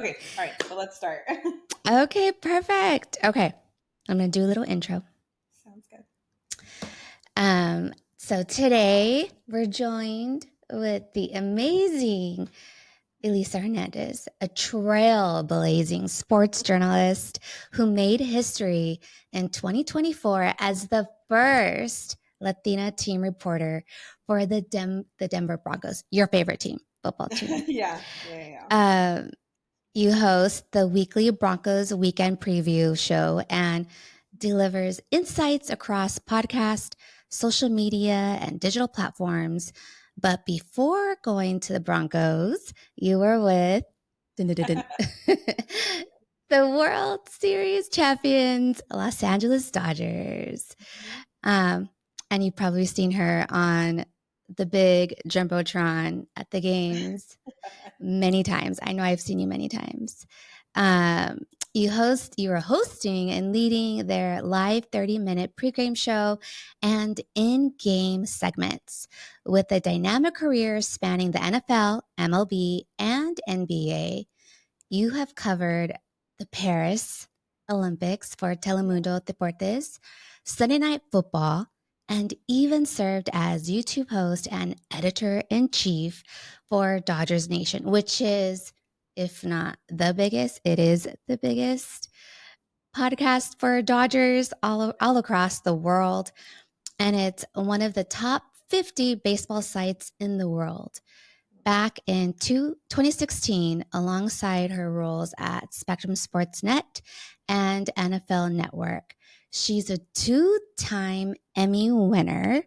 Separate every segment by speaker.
Speaker 1: Okay, all right, so let's start.
Speaker 2: Okay, perfect. Okay, I'm going to do a little intro.
Speaker 1: Sounds good.
Speaker 2: So today we're joined with the amazing Elisa Hernandez, a trailblazing sports journalist who made history in 2024 as the first Latina team reporter for the Denver Broncos, your favorite team, football team.
Speaker 1: Yeah.
Speaker 2: Um, You host the weekly Broncos weekend preview show and delivers insights across podcast, social media, and digital platforms. But before going to the Broncos, you were with the World Series champions, Los Angeles Dodgers.
Speaker 1: Mhm.
Speaker 2: Um, and you've probably seen her on the big Jumbotron at the games many times. I know I've seen you many times. Um, you were hosting and leading their live 30-minute pregame show and in-game segments with a dynamic career spanning the NFL, MLB, and NBA. You have covered the Paris Olympics for
Speaker 1: Yeah.
Speaker 2: Telemundo Deportes, Sunday Night Football, and even served as YouTube host and editor in chief for Dodgers Nation, which is, if not the biggest, it is the biggest podcast for Dodgers all across the world. And it's one of the top 50 baseball sites in the world. Back in 2016, alongside her roles at Spectrum Sportsnet and NFL Network, she's a two-time Emmy winner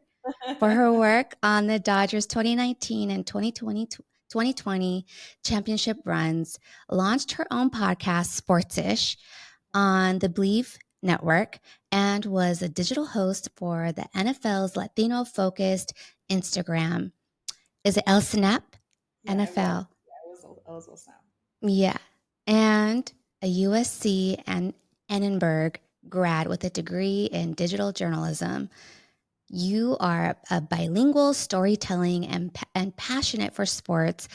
Speaker 2: for her work on the Dodgers 2019 and 2020 championship runs, launched her own podcast, Sportsish, on the Bleav Network, and was a digital host for the NFL's Latino focused Instagram. Is it El Snap?
Speaker 1: Yeah, it was.
Speaker 2: NFL.
Speaker 1: Yeah, it was a sound.
Speaker 2: Yeah. And a USC and Annenberg grad with a degree in digital journalism. You are a bilingual storytelling and passionate for sports,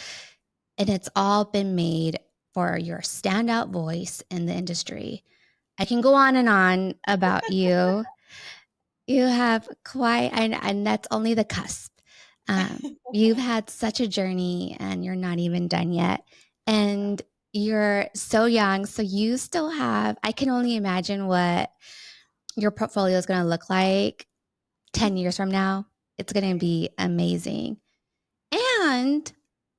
Speaker 2: and it's all been made for your standout voice in the industry. I can go on and on about you. You have quite, and that's only the cusp. You've had such a journey, and you're not even done yet.
Speaker 1: Yeah.
Speaker 2: And you're so young, so you still have, I can only imagine what your portfolio is going to look like 10 years from now. It's going to
Speaker 1: Right.
Speaker 2: be amazing. And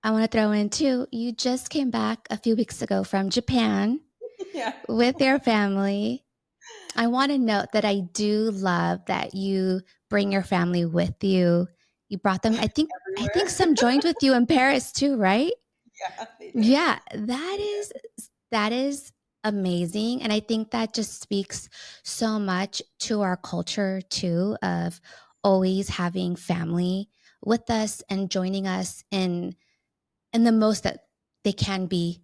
Speaker 2: I want to throw in too, you just came back a few weeks ago from Japan
Speaker 1: Yeah.
Speaker 2: with your family. I want to note that I do love that you bring your family with you. You brought them. I think
Speaker 1: Everywhere.
Speaker 2: some joined with you in Paris too, right?
Speaker 1: Yeah, they did.
Speaker 2: Yeah, that is amazing, and I think that just speaks so much to our culture too of always having family with us and joining us in the most that they can be,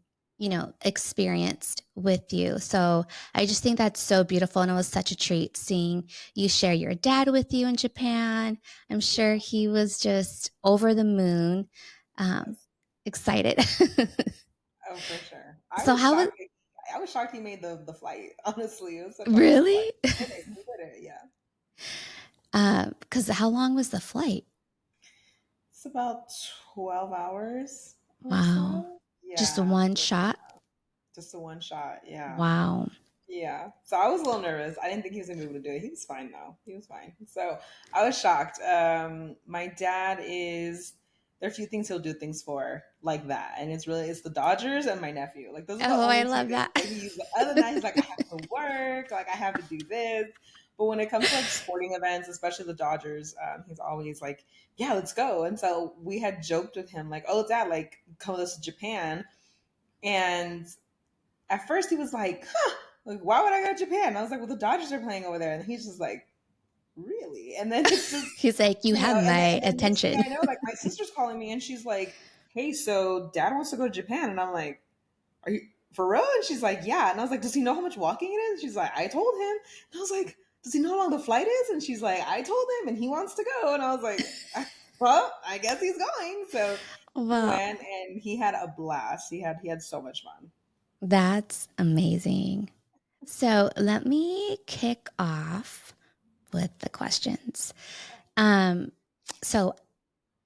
Speaker 2: experienced with you. So I just think that's so beautiful. And it was such a treat seeing you share your dad with you in Japan. I'm sure he was just over the moon, um,
Speaker 1: Yes.
Speaker 2: excited.
Speaker 1: Oh, for sure.
Speaker 2: So how was
Speaker 1: I was shocked he made the flight. Honestly, it was such a long flight.
Speaker 2: really?
Speaker 1: He did it. Yeah.
Speaker 2: Because how long was the flight?
Speaker 1: It's about 12 hours or
Speaker 2: Wow.
Speaker 1: so.
Speaker 2: Just a
Speaker 1: Yeah.
Speaker 2: one shot?
Speaker 1: Just a one shot. Yeah.
Speaker 2: Wow.
Speaker 1: Yeah. So I was a little nervous. I didn't think he was gonna be able to do it. He was fine though. He was fine. So I was shocked. My dad is there are a few things he'll do things for like that. And it's the Dodgers and my nephew. Like those are the
Speaker 2: Oh, I
Speaker 1: only two
Speaker 2: love
Speaker 1: things.
Speaker 2: that.
Speaker 1: Like other than that, he's like, I have to work, like I have to do this. But when it comes to like sporting events, especially the Dodgers, he's always like, yeah, let's go. And so we had joked with him, like, oh, dad, like, come with us to Japan. And at first he was like, why would I go to Japan? And I was like, well, the Dodgers are playing over there. And he's just like, really? And then it's just,
Speaker 2: He's like, you have
Speaker 1: and then,
Speaker 2: my
Speaker 1: and then next thing
Speaker 2: attention.
Speaker 1: I know, like my sister's calling me and she's like, hey, so dad wants to go to Japan. And I'm like, are you for real? And she's like, yeah. And I was like, does he know how much walking it is? She's like, I told him. And I was like, does he know how long the flight is? And she's like, I told him and he wants to go. And I was like, well, I guess he's going. So he
Speaker 2: Well,
Speaker 1: went and he had a blast. He had so much fun.
Speaker 2: That's amazing. So let me kick off with the questions. Um, so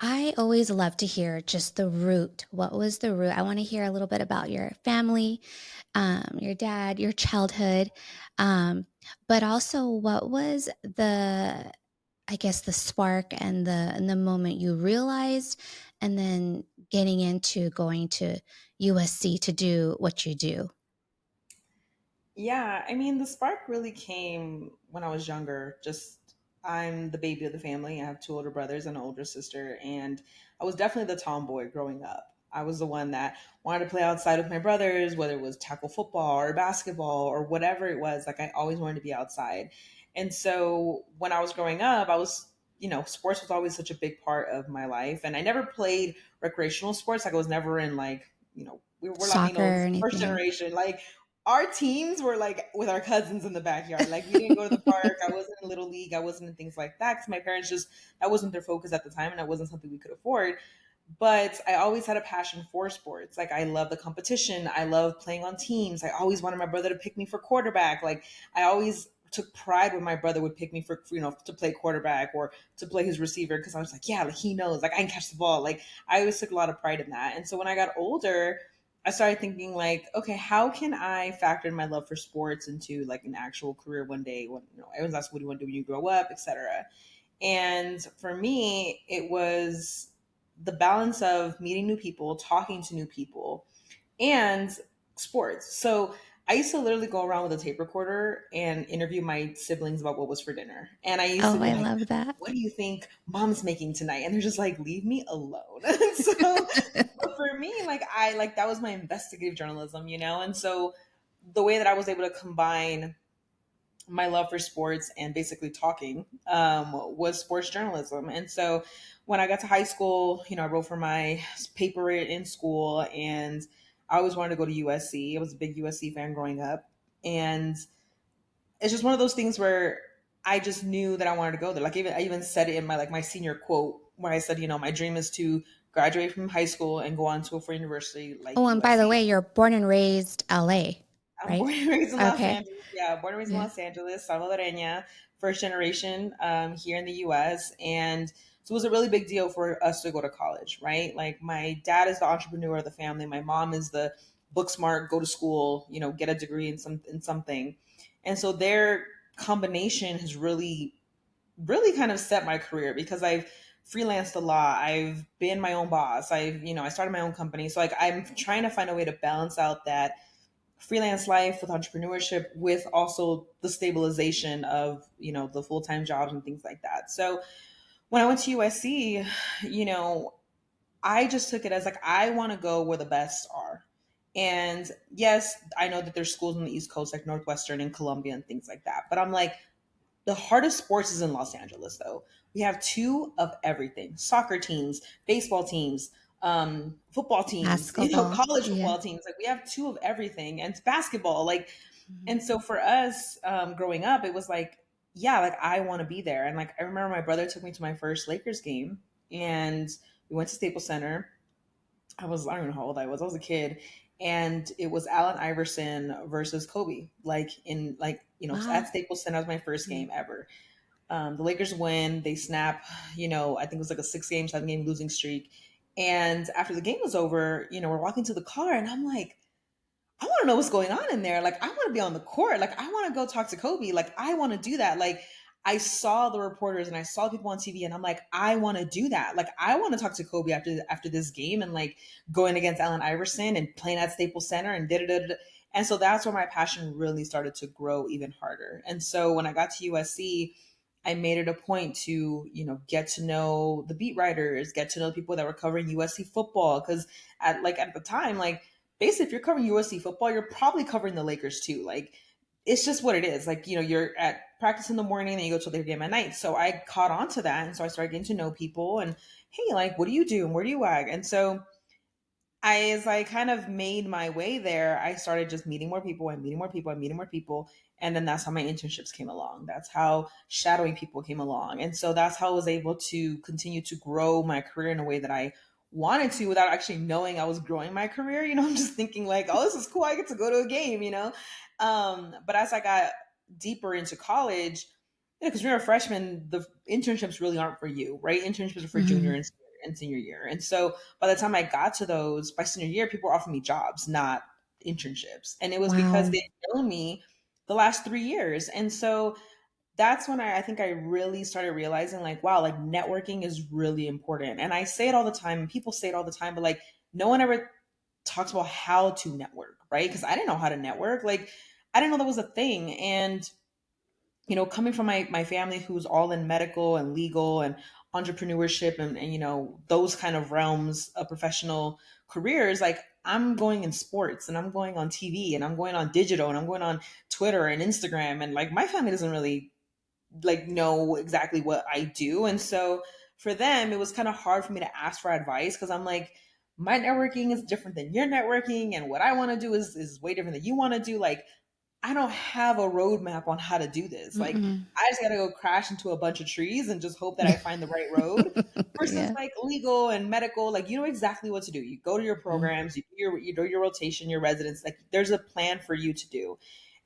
Speaker 2: I always love to hear just the root. What was the root? I want to hear a little bit about your family, your dad, your childhood, um, but also what was the, I guess, the spark and the moment you realized, and then getting into going to USC to do what you do.
Speaker 1: Yeah, I mean, the spark really came when I was younger. Just I'm the baby of the family. I have two older brothers and an older sister, and I was definitely the tomboy growing up. I was the one that wanted to play outside with my brothers, whether it was tackle football or basketball or whatever it was. Like I always wanted to be outside. And so when I was growing up, I was, sports was always such a big part of my life. And I never played recreational sports. Like I was never in like, we're
Speaker 2: Soccer or
Speaker 1: Latinos, first
Speaker 2: anything.
Speaker 1: generation. Like our teams were like with our cousins in the backyard. Like we didn't go to the park. I wasn't in little league. I wasn't in things like that because my parents just that wasn't their focus at the time, and that wasn't something we could afford. But I always had a passion for sports. Like I love the competition. I love playing on teams. I always wanted my brother to pick me for quarterback. Like I always took pride when my brother would pick me for to play quarterback or to play his receiver because I was like, yeah, like he knows, like I can catch the ball. Like I always took a lot of pride in that. And so when I got older, I started thinking like, okay, how can I factor in my love for sports into like an actual career one day when everyone's asking what do you want to do when you grow up, etc. And for me, it was the balance of meeting new people, talking to new people, and sports. So I used to literally go around with a tape recorder and interview my siblings about what was for dinner. And I used to
Speaker 2: Oh,
Speaker 1: be
Speaker 2: I
Speaker 1: like,
Speaker 2: love that.
Speaker 1: what do you think mom's making tonight? And they're just like, leave me alone. So but for me, like I like that was my investigative journalism, And so the way that I was able to combine my love for sports and basically talking was sports journalism. And so when I got to high school, I wrote for my paper in school and I always wanted to go to USC. I was a big USC fan growing up. And it's just one of those things where I just knew that I wanted to go there. Like I even said it in my senior quote where I said, my dream is to graduate from high school and go on to a foreign university like
Speaker 2: Oh, and by the
Speaker 1: USC.
Speaker 2: way, you're born and raised LA,
Speaker 1: I'm
Speaker 2: right?
Speaker 1: born and raised in Los
Speaker 2: Okay.
Speaker 1: Angeles. Yeah, born and raised in
Speaker 2: Yeah.
Speaker 1: Los Angeles, salvadoreña, first generation here in the U.S. And so it was a really big deal for us to go to college, right? Like my dad is the entrepreneur of the family. My mom is the book smart, go to school, get a degree in something. And so their combination has really kind of set my career because I've freelanced a lot. I've been my own boss. I started my own company. So like I'm trying to find a way to balance out that freelance life with entrepreneurship with also the stabilization of the full-time jobs and things like that. So when I went to USC, you know I just took it as like I want to go where the best are. And yes, I know that there's schools on the East Coast like Northwestern and Columbia and things like that, but I'm like, the hardest sports is in Los Angeles, though. We have two of everything: soccer teams, baseball teams, football teams,
Speaker 2: Basketball.
Speaker 1: college
Speaker 2: Yeah.
Speaker 1: football teams. Like we have two of everything, and it's basketball. Like,
Speaker 2: Mhm.
Speaker 1: and so for us, growing up, it was like, yeah, like I want to be there. And like I remember my brother took me to my first Lakers game, and we went to Staples Center. I don't know how old I was. I was a kid, and it was Allen Iverson versus Kobe. Like in at
Speaker 2: Wow.
Speaker 1: Staples Center was my first
Speaker 2: Mhm.
Speaker 1: game ever. The Lakers win. They snap. I think it was like a 6 game, 7 game losing streak. And after the game was over, we're walking to the car, and I'm like, I want to know what's going on in there. Like, I want to be on the court. Like, I want to go talk to Kobe. Like, I want to do that. Like, I saw the reporters and I saw people on TV, and I'm like, I want to do that. Like, I want to talk to Kobe after this game and like going against Allen Iverson and playing at Staples Center and da da da. And so that's where my passion really started to grow even harder. And so when I got to USC, I made it a point to, get to know the beat writers, get to know people that were covering USC football. Cause at the time, like basically if you're covering USC football, you're probably covering the Lakers too. Like it's just what it is. Like, you're at practice in the morning and you go to their game at night. So I caught on to that. And so I started getting to know people and, hey, like, what do you do? And where do you wag? And so as I kind of made my way there, I started just meeting more people and meeting more people and meeting more people. And then that's how my internships came along. That's how shadowing people came along. And so that's how I was able to continue to grow my career in a way that I wanted to without actually knowing I was growing my career. I'm just thinking like, oh, this is cool. I get to go to a game. But as I got deeper into college, because when you're a freshman, the internships really aren't for you, right? Internships are for junior
Speaker 2: Mhm.
Speaker 1: and senior year. And so by the time I got to those, by senior year, people were offering me jobs, not internships. And it was because
Speaker 2: Wow.
Speaker 1: they'd known me the last 3 years. And so that's when I think I really started realizing like, wow, like networking is really important. And I say it all the time, and people say it all the time, but like no one ever talks about how to network, right? Because I didn't know how to network. Like I didn't know that was a thing. And coming from my family who's all in medical and legal and entrepreneurship and those kind of realms of professional careers, like I'm going in sports and I'm going on TV and I'm going on digital and I'm going on Twitter and Instagram, and like my family doesn't really like know exactly what I do. And so for them, it was kind of hard for me to ask for advice because I'm like, my networking is different than your networking, and what I want to do is way different than you want to do. Like, I don't have a roadmap on how to do this. Like,
Speaker 2: Mm-mm.
Speaker 1: I just gotta go crash into a bunch of trees and just hope that I find the right road. Versus
Speaker 2: Yeah.
Speaker 1: like legal and medical, like you know exactly what to do. You go to your
Speaker 2: Mhm.
Speaker 1: programs, you do your rotation, your residence. Like there's a plan for you to do,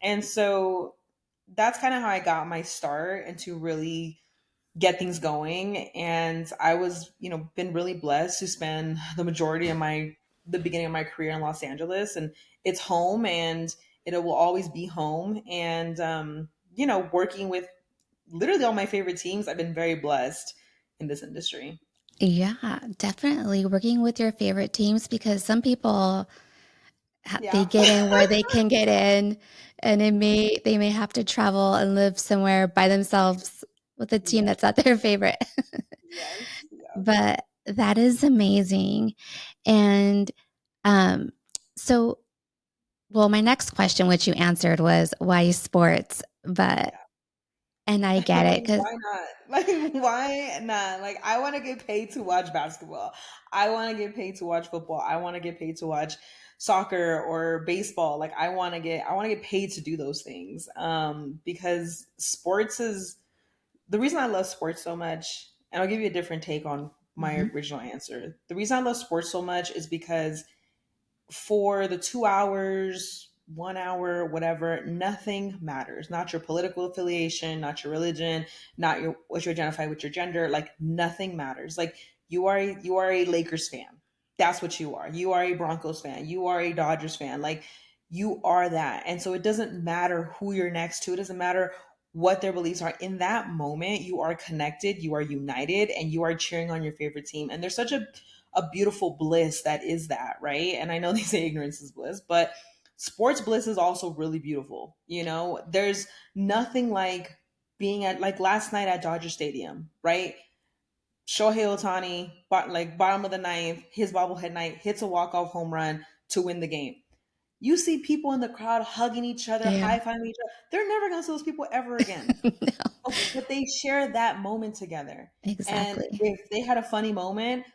Speaker 1: and so that's kind of how I got my start and to really get things going. And I was, been really blessed to spend the majority of the beginning of my career in Los Angeles, and it's home, and it will always be home. And working with literally all my favorite teams, I've been very blessed in this industry.
Speaker 2: Yeah, definitely working with your favorite teams because some people they
Speaker 1: Yeah.
Speaker 2: get in where they can get in, and they may have to travel and live somewhere by themselves with a team
Speaker 1: Yes.
Speaker 2: that's not their favorite.
Speaker 1: Yes. Yes.
Speaker 2: But that is amazing. And um, so, well, my next question, which you answered, was why sports? But
Speaker 1: Yeah.
Speaker 2: and I get it
Speaker 1: Like,
Speaker 2: because
Speaker 1: why not? Like, why not? Like, I want to get paid to watch basketball. I want to get paid to watch football. I want to get paid to watch soccer or baseball. Like, I want to get paid to do those things. Because sports is the reason I love sports so much. And I'll give you a different take on my original answer. The reason I love sports so much is because for the 2 hours, 1 hour, whatever, nothing matters. Not your political affiliation, not your religion, not your what you identify with your gender. Like nothing matters. Like you are a Lakers fan. That's what you are. You are a Broncos fan. You are a Dodgers fan. Like you are that. And so it doesn't matter who you're next to. It doesn't matter what their beliefs are. In that moment, you are connected, you are united, and you are cheering on your favorite team. And there's such a beautiful bliss that is that, right? And I know they say ignorance is bliss, but sports bliss is also really beautiful. There's nothing like being at like last night at Dodger Stadium, right? Shohei Otani, like bottom of the ninth, his bobblehead night hits a walk-off home run to win the game. You see people in the crowd hugging each other,
Speaker 2: yeah,
Speaker 1: high-fiving each other. They're never gonna see those people ever again.
Speaker 2: no,
Speaker 1: But they share that moment together. And
Speaker 2: exactly.
Speaker 1: if they had a funny moment,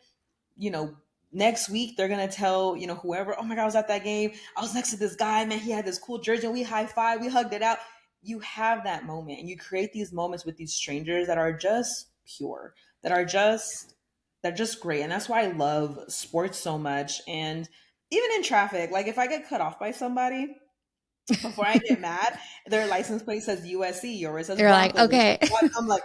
Speaker 1: you know, next week they're gonna tell, whoever, oh my God, I was at that game. I was next to this guy, man. He had this cool jersey and we high five, we hugged it out. You have that moment and you create these moments with these strangers that are just pure, that are just they're just great. And that's why I love sports so much. And even in traffic, like if I get cut off by somebody, before I get mad, their license plate says USC or it says
Speaker 2: You're like,
Speaker 1: Broncos or it
Speaker 2: okay.
Speaker 1: says what, I'm like,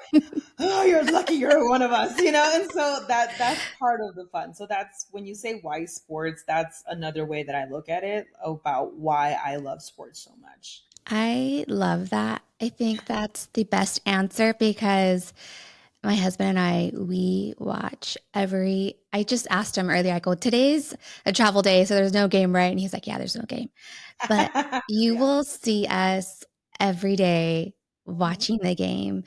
Speaker 1: oh, you're lucky you're one of us. And so that's part of the fun. So that's when you say why sports, that's another way that I look at it about why I love sports so much.
Speaker 2: I love that. I think that's the best answer because my husband and I, we watch I just asked him earlier, I go, today's a travel day, so there's no game, right? And he's like, yeah, there's no game. But you
Speaker 1: Yeah.
Speaker 2: will see us every day
Speaker 1: Mhm.
Speaker 2: watching the game.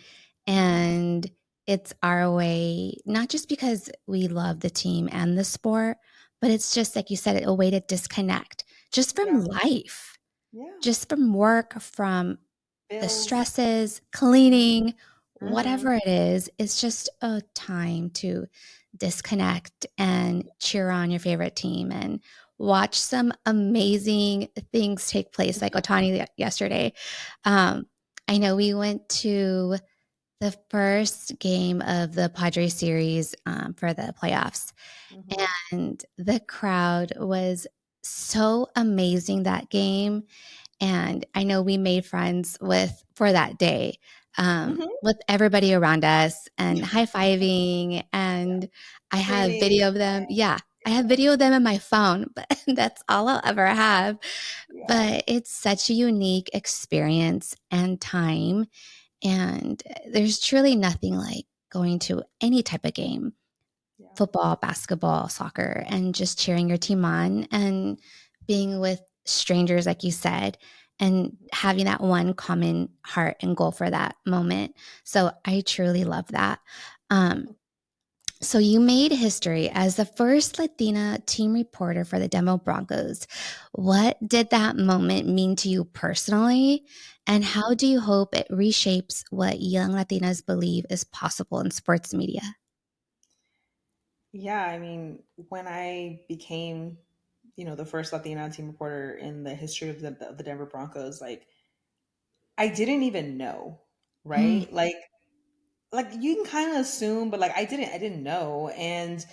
Speaker 1: Mhm.
Speaker 2: And it's our way, not just because we love the team and the sport, but it's just like you said, a way to disconnect just from
Speaker 1: Yeah.
Speaker 2: life,
Speaker 1: Yeah.
Speaker 2: just from work, from the
Speaker 1: Bills.
Speaker 2: stresses,
Speaker 1: Mhm.
Speaker 2: cleaning,
Speaker 1: Mhm.
Speaker 2: whatever it is, it's just a time to disconnect and cheer on your favorite team and watch some amazing things take place, like Otani yesterday. Um, I know we went to the first game of the Padres series for the playoffs.
Speaker 1: Hmm.
Speaker 2: And the crowd was so amazing that game. And I know we made friends with for that day
Speaker 1: Hmm.
Speaker 2: with everybody around us and high fiving. And I have
Speaker 1: Screaming.
Speaker 2: video of them. Yeah, I have video of them in my phone, but that's all I'll ever have.
Speaker 1: Yeah.
Speaker 2: But it's such a unique experience and time. And there's truly nothing like going to any type of game,
Speaker 1: Yeah.
Speaker 2: football, basketball, soccer, and just cheering your team on and being with strangers, like you said, and
Speaker 1: Mhm.
Speaker 2: having that one common heart and goal for that moment. So I truly love that. Um, so you made history as the first Latina team reporter for the Denver Broncos. What did that moment mean to you personally? And how do you hope it reshapes what young Latinas believe is possible in sports media?
Speaker 1: Yeah, I mean, when I became, the first Latina team reporter in the history of the Denver Broncos, like I didn't even know,
Speaker 2: Mm.
Speaker 1: right? Like you can kind of assume, but like I didn't know. And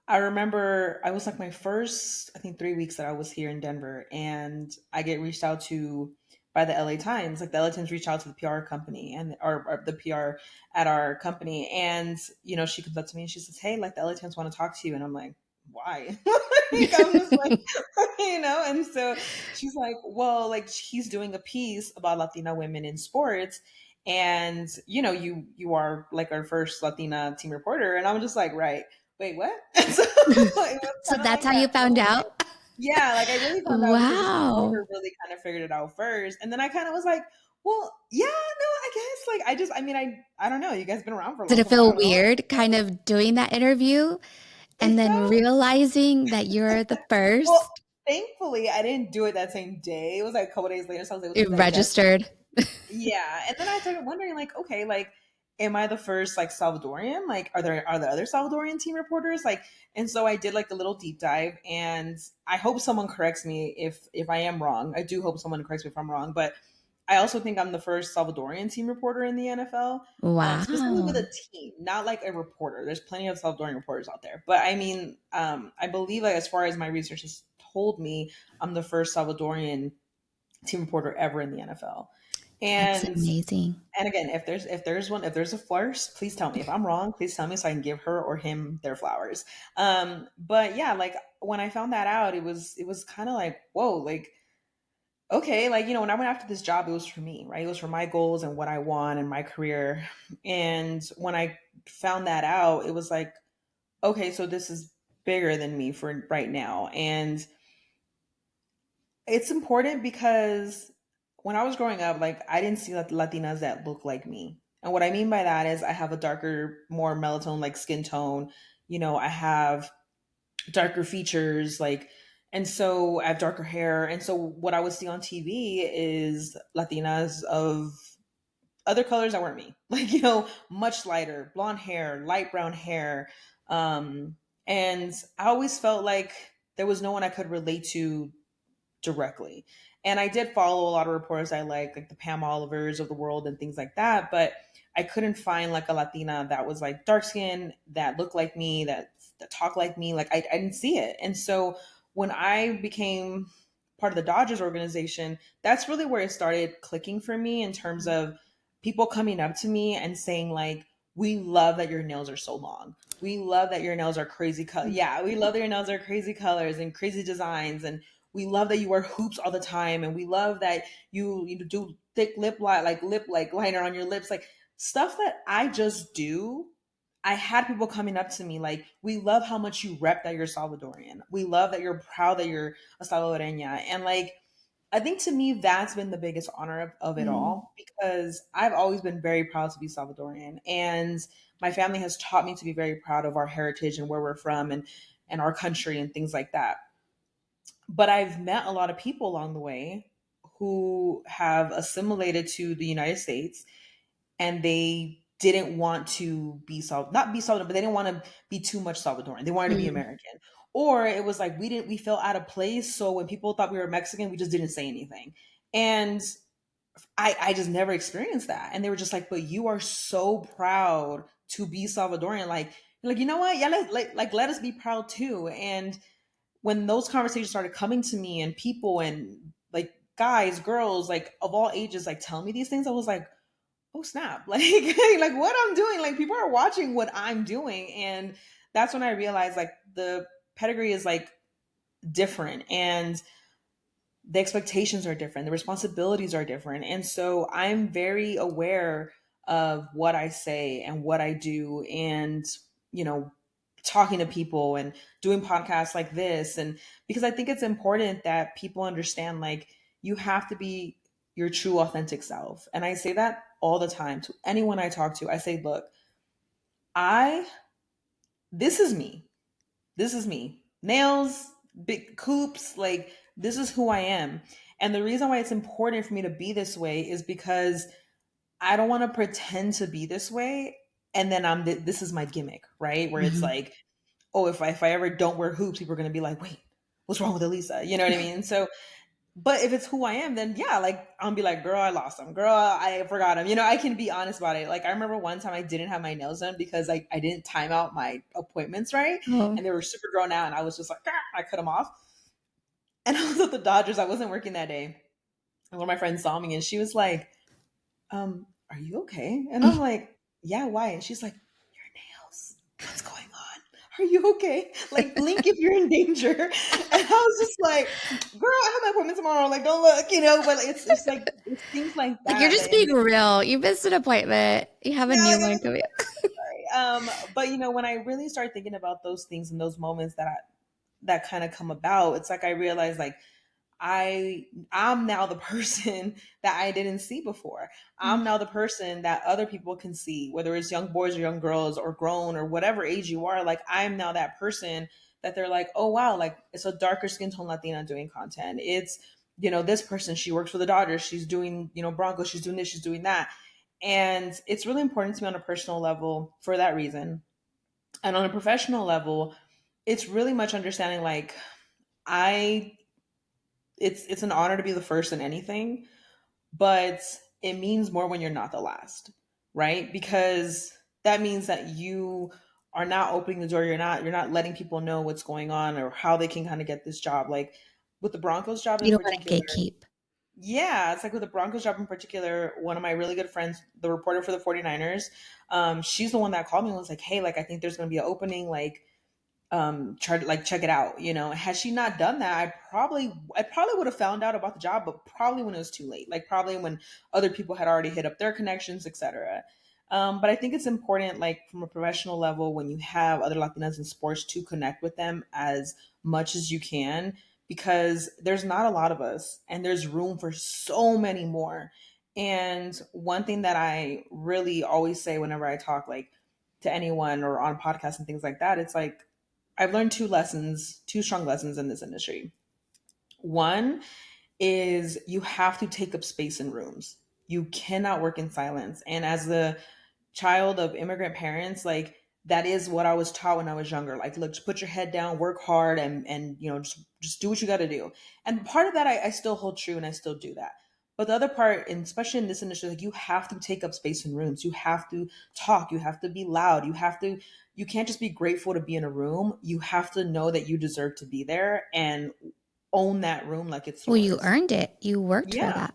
Speaker 1: I remember I was like my first, I think 3 weeks that I was here in Denver, and I get reached out to by the LA Times. Like the LA Times reached out to the PR company and or the PR at our company, and she comes up to me and she says, "Hey, like the LA Times want to talk to you," and I'm like, "Why?" Like I'm just like, and so she's like, "Well, like he's doing a piece about Latina women in sports." And you are like our first Latina team reporter, and I'm just like, right, wait, what? And so it was
Speaker 2: So
Speaker 1: kind of
Speaker 2: that's
Speaker 1: like
Speaker 2: how you
Speaker 1: that
Speaker 2: found
Speaker 1: moment.
Speaker 2: out?
Speaker 1: Yeah, like I really found out because this reporter
Speaker 2: Wow.
Speaker 1: really kind of figured it out first, and then I kind of was like, well, yeah, no, I guess like I mean, I don't know. You guys been around for a
Speaker 2: Did
Speaker 1: long
Speaker 2: it
Speaker 1: time. I
Speaker 2: feel
Speaker 1: don't know.
Speaker 2: weird kind of doing that interview and
Speaker 1: It
Speaker 2: then
Speaker 1: felt
Speaker 2: realizing that you're the
Speaker 1: well.
Speaker 2: first?
Speaker 1: Thankfully, I didn't do it that same day. It was like a couple days later, so I was able to
Speaker 2: It
Speaker 1: digest.
Speaker 2: registered.
Speaker 1: Yeah, and then I started wondering, like, okay, like, am I the first like Salvadorian? Like, are there other Salvadorian team reporters? Like, and so I did like a little deep dive, and I hope someone corrects me if I am wrong. I do hope someone corrects me if I'm wrong, but I also think I'm the first Salvadorian team reporter in the NFL, specifically with
Speaker 2: Wow.
Speaker 1: a team, not like a reporter. There's plenty of Salvadorian reporters out there, but I mean, I believe like as far as my research has told me, I'm the first Salvadorian team reporter ever in the NFL.
Speaker 2: That's
Speaker 1: And
Speaker 2: amazing.
Speaker 1: and again, if there's a first, please tell me. If I'm wrong, please tell me so I can give her or him their flowers. But yeah, like when I found that out, it was kind of like, whoa, like okay, like when I went after this job, it was for me, right? It was for my goals and what I want in my career. And when I found that out, it was like, okay, so this is bigger than me for right now. And it's important because when I was growing up, like I didn't see Latinas that look like me. And what I mean by that is I have a darker, more melatonin like skin tone. I have darker features, like, and so I have darker hair. And so what I would see on TV is Latinas of other colors that weren't me, like, much lighter, blonde hair, light brown hair. Um, and I always felt like there was no one I could relate to directly. And I did follow a lot of reporters I like the Pam Olivers of the world and things like that. But I couldn't find like a Latina that was like dark skinned, that looked like me, that talked like me. Like I didn't see it. And so when I became part of the Dodgers organization, that's really where it started clicking for me in terms of people coming up to me and saying like, we love that your nails are so long. We love that your nails are crazy color. Yeah, we love that your nails are crazy colors and crazy designs, and we love that you wear hoops all the time, and we love that you do thick lip like liner on your lips, like stuff that I just do. I had people coming up to me like, we love how much you rep that you're Salvadorian. We love that you're proud that you're a Salvadoreña. And like, I think to me, that's been the biggest honor of it
Speaker 2: Mm.
Speaker 1: all, because I've always been very proud to be Salvadorian. And my family has taught me to be very proud of our heritage and where we're from, and our country and things like that. But I've met a lot of people along the way who have assimilated to the United States, and they didn't want to be not be Salvadoran, but they didn't want to be too much Salvadoran. They wanted to be
Speaker 2: Mm.
Speaker 1: American. Or it was like we felt out of place. So when people thought we were Mexican, we just didn't say anything. And I just never experienced that. And they were just like, but you are so proud to be Salvadorian. Like, you know what? Yeah, let us be proud too. And when those conversations started coming to me and people and like guys, girls, like of all ages, like tell me these things, I was like, oh snap. Like what I'm doing, like people are watching what I'm doing. And that's when I realized like the pedigree is like different. And the expectations are different, the responsibilities are different. And so I'm very aware of what I say and what I do, and, you know, talking to people and doing podcasts like this. And because I think it's important that people understand, like, you have to be your true, authentic self. And I say that all the time to anyone I talk to. I say, look, I, this is me. This is me. Nails, big coops, like this is who I am. And the reason why it's important for me to be this way is because I don't want to pretend to be this way and then this is my gimmick, right? Where it's
Speaker 2: Mhm.
Speaker 1: like, oh, if I ever don't wear hoops, people are going to be like, "Wait, what's wrong with Elisa?" You know what I mean? So but if it's who I am, then yeah, like I'll be like, girl, I lost them. Girl, I forgot them. You know, I can be honest about it. Like I remember one time I didn't have my nails done because I didn't time out my appointments right.
Speaker 2: Oh.
Speaker 1: And they were super grown out. And I was just like, "Ah," I cut them off. And I was at the Dodgers. I wasn't working that day. And one of my friends saw me and she was like, are you okay? And I'm like, yeah, why? And she's like, your nails. What's going on? Are you okay? Like, blink if you're in danger. And I was just like, girl, I have my appointment tomorrow. Like, don't look, you know. But it's like it's things like
Speaker 2: Like, you're
Speaker 1: that.
Speaker 2: just
Speaker 1: And
Speaker 2: being real. You missed an appointment. You have a
Speaker 1: yeah,
Speaker 2: new
Speaker 1: like,
Speaker 2: one
Speaker 1: I'm
Speaker 2: coming.
Speaker 1: sorry. But you know, when I really start thinking about those things and those moments that kind of come about, it's like I realize like I'm now the person that I didn't see before. I'm now the person that other people can see, whether it's young boys or young girls or grown or whatever age you are. Like I'm now that person that they're like, oh wow, like it's a darker skin tone Latina doing content. It's, you know, this person, she works for the Dodgers, she's doing, you know, Broncos, she's doing this, she's doing that. And it's really important to me on a personal level for that reason. And on a professional level, it's really much understanding like I it's an honor to be the first in anything, but it means more when you're not the last, right? Because that means that you are not opening the door, you're not letting people know what's going on or how they can kind of get this job. Like with the Broncos job
Speaker 2: You
Speaker 1: in
Speaker 2: don't want to
Speaker 1: particular,
Speaker 2: gatekeep.
Speaker 1: yeah, it's like with the Broncos job in particular, one of my really good friends, the reporter for the 49ers, she's the one that called me and was like, hey, like I think there's going to be an opening, like try to like check it out. You know, had she not done that, I probably would have found out about the job, but probably when it was too late, like probably when other people had already hit up their connections, etc. But I think it's important, like from a professional level, when you have other Latinas in sports, to connect with them as much as you can, because there's not a lot of us and there's room for so many more. And one thing that I really always say whenever I talk, like to anyone or on podcasts and things like that, it's like I've learned two strong lessons in this industry. One is you have to take up space in rooms. You cannot work in silence. And as the child of immigrant parents, like that is what I was taught when I was younger. Like, look, just put your head down, work hard, and you know, just do what you got to do. And part of that I still hold true, and I still do that. But the other part, and especially in this industry, like you have to take up space in rooms. You have to talk. You have to be loud. You have to. You can't just be grateful to be in a room. You have to know that you deserve to be there and own that room like it's
Speaker 2: Well, you
Speaker 1: yours.
Speaker 2: earned it. You worked for
Speaker 1: Yeah.
Speaker 2: that.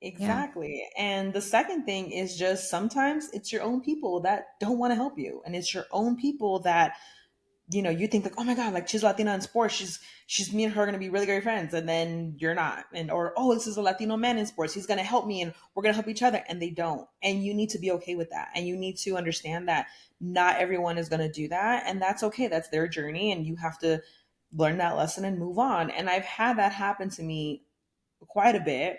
Speaker 2: Yeah.
Speaker 1: Exactly. And the second thing is just sometimes it's your own people that don't want to help you. And it's your own people that, you know, you think like, oh my God, like she's Latina in sports. She's me and her gonna be really great friends. And then you're not. And or oh, this is a Latino man in sports. He's gonna help me and we're gonna help each other. And they don't. And you need to be okay with that. And you need to understand that not everyone is gonna do that. And that's okay. That's their journey. And you have to learn that lesson and move on. And I've had that happen to me quite a bit.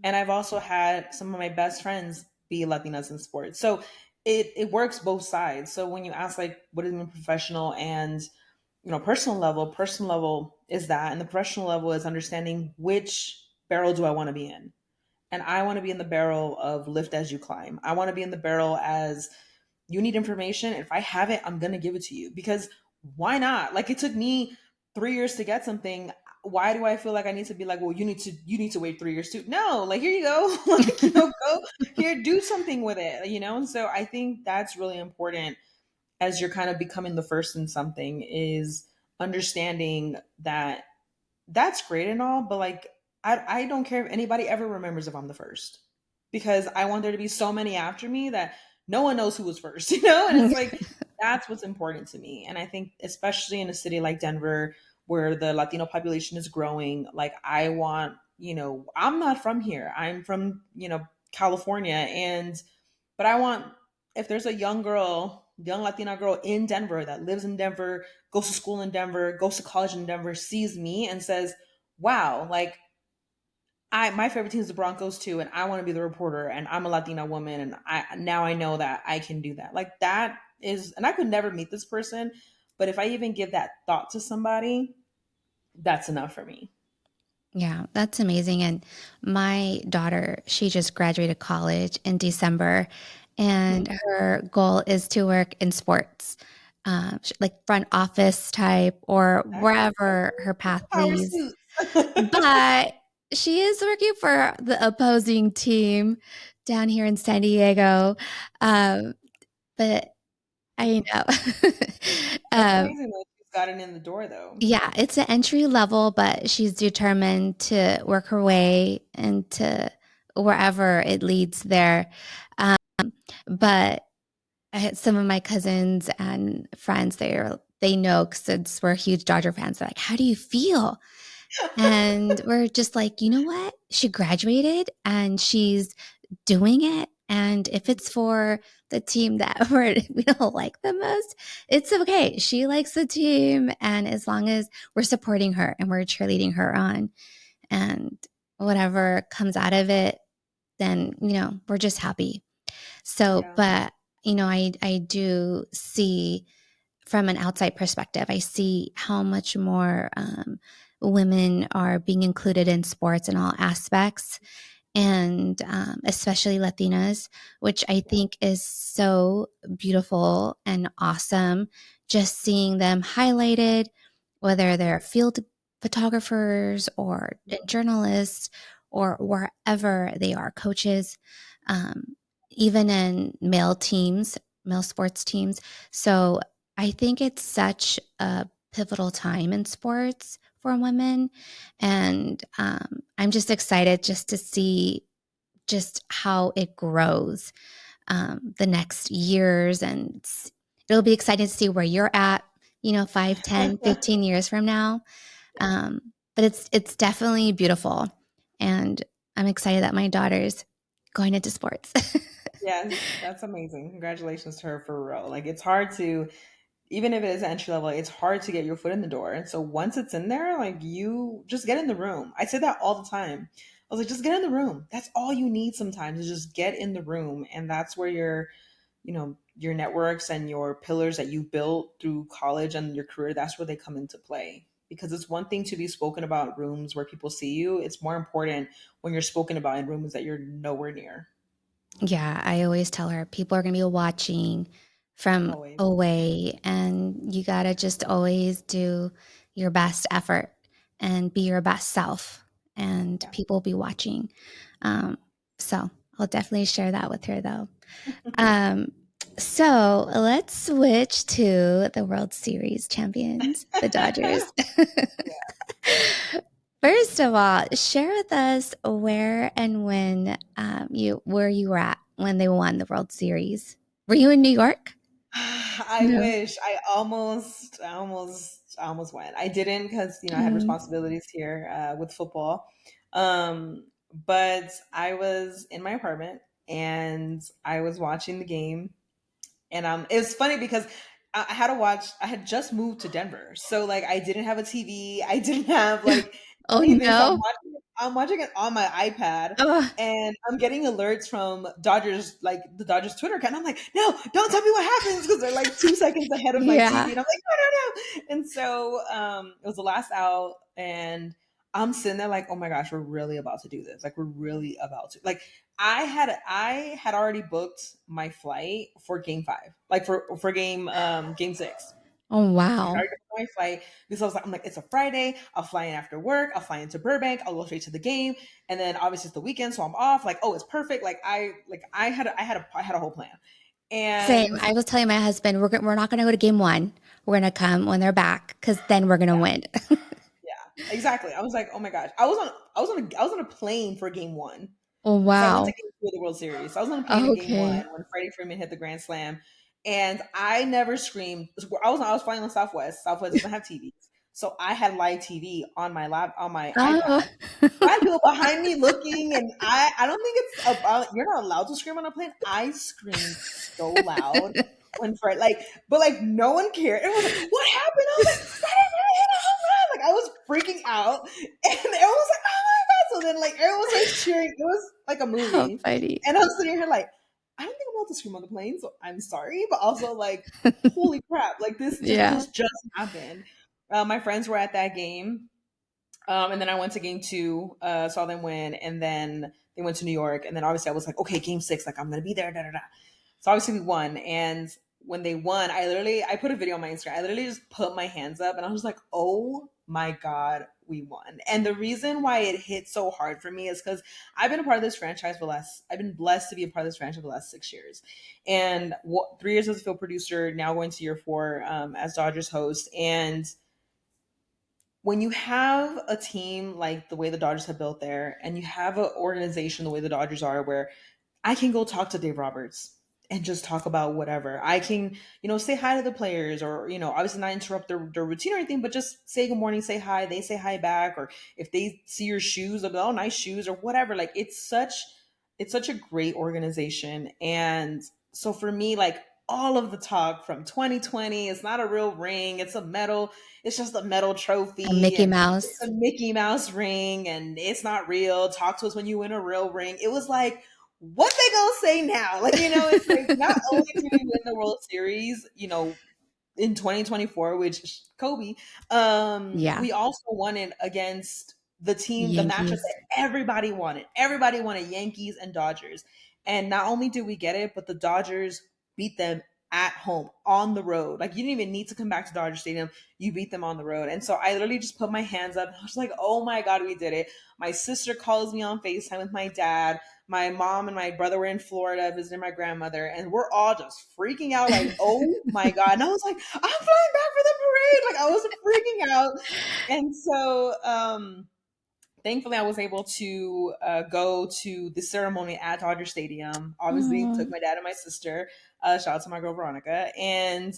Speaker 1: And I've also had some of my best friends be Latinas in sports. So it works both sides. So when you ask like what is mean professional and, you know, personal level is that, and the professional level is understanding which barrel do I want to be in. And I want to be in the barrel of lift as you climb. I want to be in the barrel as you need information. If I have it, I'm going to give it to you because why not? Like it took me 3 years to get something. why do I feel like I need to be like, well, you need to wait 3 years too? No, like here you go, like go here, do something with it, And so I think that's really important as you're kind of becoming the first in something is understanding that that's great and all, but like I don't care if anybody ever remembers if I'm the first because I want there to be so many after me that no one knows who was first, And it's like that's what's important to me. And I think especially in a city like Denver where the Latino population is growing, like I want, I'm not from here. I'm from, California and but I want if there's a young Latina girl in Denver that lives in Denver, goes to school in Denver, goes to college in Denver, sees me and says, "Wow, like I my favorite team is the Broncos too, and I want to be the reporter, and I'm a Latina woman, and I know that I can do that." Like that is, and I could never meet this person, but if I even give that thought to somebody, that's enough for me.
Speaker 2: Yeah, that's amazing. And my daughter, she just graduated college in December, and
Speaker 1: Mhm.
Speaker 2: her goal is to work in sports, like front office type or wherever her path
Speaker 1: Power
Speaker 2: leads.
Speaker 1: suits.
Speaker 2: But she is working for the opposing team down here in San Diego. Um, but I know.
Speaker 1: That's
Speaker 2: um,
Speaker 1: amazing that she's gotten in the door, though.
Speaker 2: yeah, it's an entry level, but she's determined to work her way into wherever it leads there. Um, but I had some of my cousins and friends, they know since we're huge Dodger fans. They're like, "How do you feel?" And we're just like, you know what? She graduated and she's doing it. And if it's for the team that we don't like the most, it's okay. She likes the team. And as long as we're supporting her and we're cheerleading her on and whatever comes out of it, then, we're just happy. So,
Speaker 1: Yeah.
Speaker 2: but, I do see from an outside perspective, I see how much more women are being included in sports in all aspects, and especially Latinas, which I
Speaker 1: Yeah.
Speaker 2: think is so beautiful and awesome. Just seeing them highlighted, whether they're field photographers or journalists or wherever they are, coaches, um, even in male sports teams. So I think it's such a pivotal time in sports for women. And I'm just excited just to see just how it grows the next years. And it'll be exciting to see where you're at, 5, 10, 15 years from now.
Speaker 1: Yeah.
Speaker 2: But it's definitely beautiful. And I'm excited that my daughter's going into sports.
Speaker 1: Yes, that's amazing. Congratulations to her for real. Like it's hard to even if it is entry level, it's hard to get your foot in the door. And so once it's in there, like you just get in the room. I say that all the time. I was like, just get in the room. That's all you need sometimes is just get in the room. And that's where your networks and your pillars that you built through college and your career, that's where they come into play. Because it's one thing to be spoken about in rooms where people see you. It's more important when you're spoken about in rooms that you're nowhere near.
Speaker 2: Yeah, I always tell her people are going to be watching from
Speaker 1: Always.
Speaker 2: away, and you got to just always do your best effort and be your best self, and
Speaker 1: Yeah.
Speaker 2: people will be watching. Um, so I'll definitely share that with her, though. Um, so let's switch to the World Series champions, the Dodgers. First of all, share with us where and when where you were at when they won the World Series. Were you in New York?
Speaker 1: I
Speaker 2: No.
Speaker 1: wish I almost went. I didn't because I had
Speaker 2: Mm.
Speaker 1: responsibilities here with football. But I was in my apartment and I was watching the game, and it was funny because I had to watch. I had just moved to Denver, so like I didn't have a TV. I didn't have like
Speaker 2: Oh
Speaker 1: anything. So
Speaker 2: no.
Speaker 1: I'm watching it on my iPad,
Speaker 2: Oh,
Speaker 1: and I'm getting alerts from Dodgers, like the Dodgers Twitter account. I'm like, no, don't tell me what happens because they're like 2 seconds ahead of my
Speaker 2: yeah.
Speaker 1: TV, and I'm like, no, no, no. And so it was the last out, and I'm sitting there like, oh my gosh, we're really about to do this. Like we're really about to like I had already booked my flight for game 5, like for game 6.
Speaker 2: Oh,
Speaker 1: I
Speaker 2: wow.
Speaker 1: already booked my flight because I'm like, it's a Friday. I'll fly in after work. I'll fly into Burbank. I'll go straight to the game, and then obviously it's the weekend, so I'm off. Like, oh, it's perfect. I had a whole plan,
Speaker 2: Same.
Speaker 1: and
Speaker 2: I was telling my husband, we're not going to go to game one. We're going to come when they're back because then we're going to win.
Speaker 1: yeah, exactly. I was like, oh my gosh, I was on a plane for game one.
Speaker 2: Oh,
Speaker 1: So I went to
Speaker 2: wow.
Speaker 1: game two of the World Series. So I was on a plane in game one
Speaker 2: Okay.
Speaker 1: when Freddie Freeman hit the grand slam. And I never screamed. I was flying on Southwest. Southwest doesn't have TVs. So I had live TV on my on my
Speaker 2: Oh,
Speaker 1: iPad. I had people behind me looking, and I don't think it's about you're not allowed to scream on a plane. I screamed so loud when Fred but like no one cared. Everyone was like, "What happened?" I was like, "Freddie hit a home run!" Like I was freaking out, and everyone was like, "Oh my god!" So then like everyone starts cheering. It was like a
Speaker 2: how
Speaker 1: movie,
Speaker 2: funny.
Speaker 1: and I'm sitting here like, I don't think I'm allowed to scream on the plane, so I'm sorry, but also like, holy crap! Like
Speaker 2: Yeah.
Speaker 1: this just happened. My friends were at that game. And then I went to game two, saw them win, and then they went to New York. And then obviously I was like, okay, game six, like I'm gonna be there, da da da. So obviously we won. And when they won, I put a video on my Instagram. I literally just put my hands up and I was like, oh my God, we won. And the reason why it hit so hard for me is because I've been a part of this franchise I've been blessed to be a part of this franchise for the last 6 years. And 3 years as a field producer, now going to year four as Dodgers host. And when you have a team like the way the Dodgers have built there, and you have an organization the way the Dodgers are, where I can go talk to Dave Roberts and just talk about whatever. I can, say hi to the players or, obviously not interrupt their routine or anything, but just say good morning, say hi. They say hi back. Or if they see your shoes, they'll be, oh, nice shoes or whatever. Like it's such a great organization. And so for me, like all of the talk from 2020, it's not a real ring. It's just a metal
Speaker 2: A
Speaker 1: trophy
Speaker 2: Mickey
Speaker 1: and it's
Speaker 2: Mouse.
Speaker 1: a Mickey Mouse ring and it's not real. Talk to us when you win a real ring. It was like, what they gonna say now? Like, it's like not only did we win the World Series, in 2024, which Kobe,
Speaker 2: Yeah.
Speaker 1: we also won it against the matchup
Speaker 2: Yankees.
Speaker 1: that everybody wanted. Everybody wanted Yankees and Dodgers. And not only did we get it, but the Dodgers beat them at home on the road. Like you didn't even need to come back to Dodger Stadium. You beat them on the road. And so I literally just put my hands up. I was like, oh my God, we did it. My sister calls me on FaceTime with my dad. My mom and my brother were in Florida visiting my grandmother, and we're all just freaking out, like, oh my God. And I was like, I'm flying back for the parade. Like, I was freaking out. And so, thankfully, I was able to go to the ceremony at Dodger Stadium. Obviously,
Speaker 2: Oh.
Speaker 1: took my dad and my sister. Shout out to my girl, Veronica. And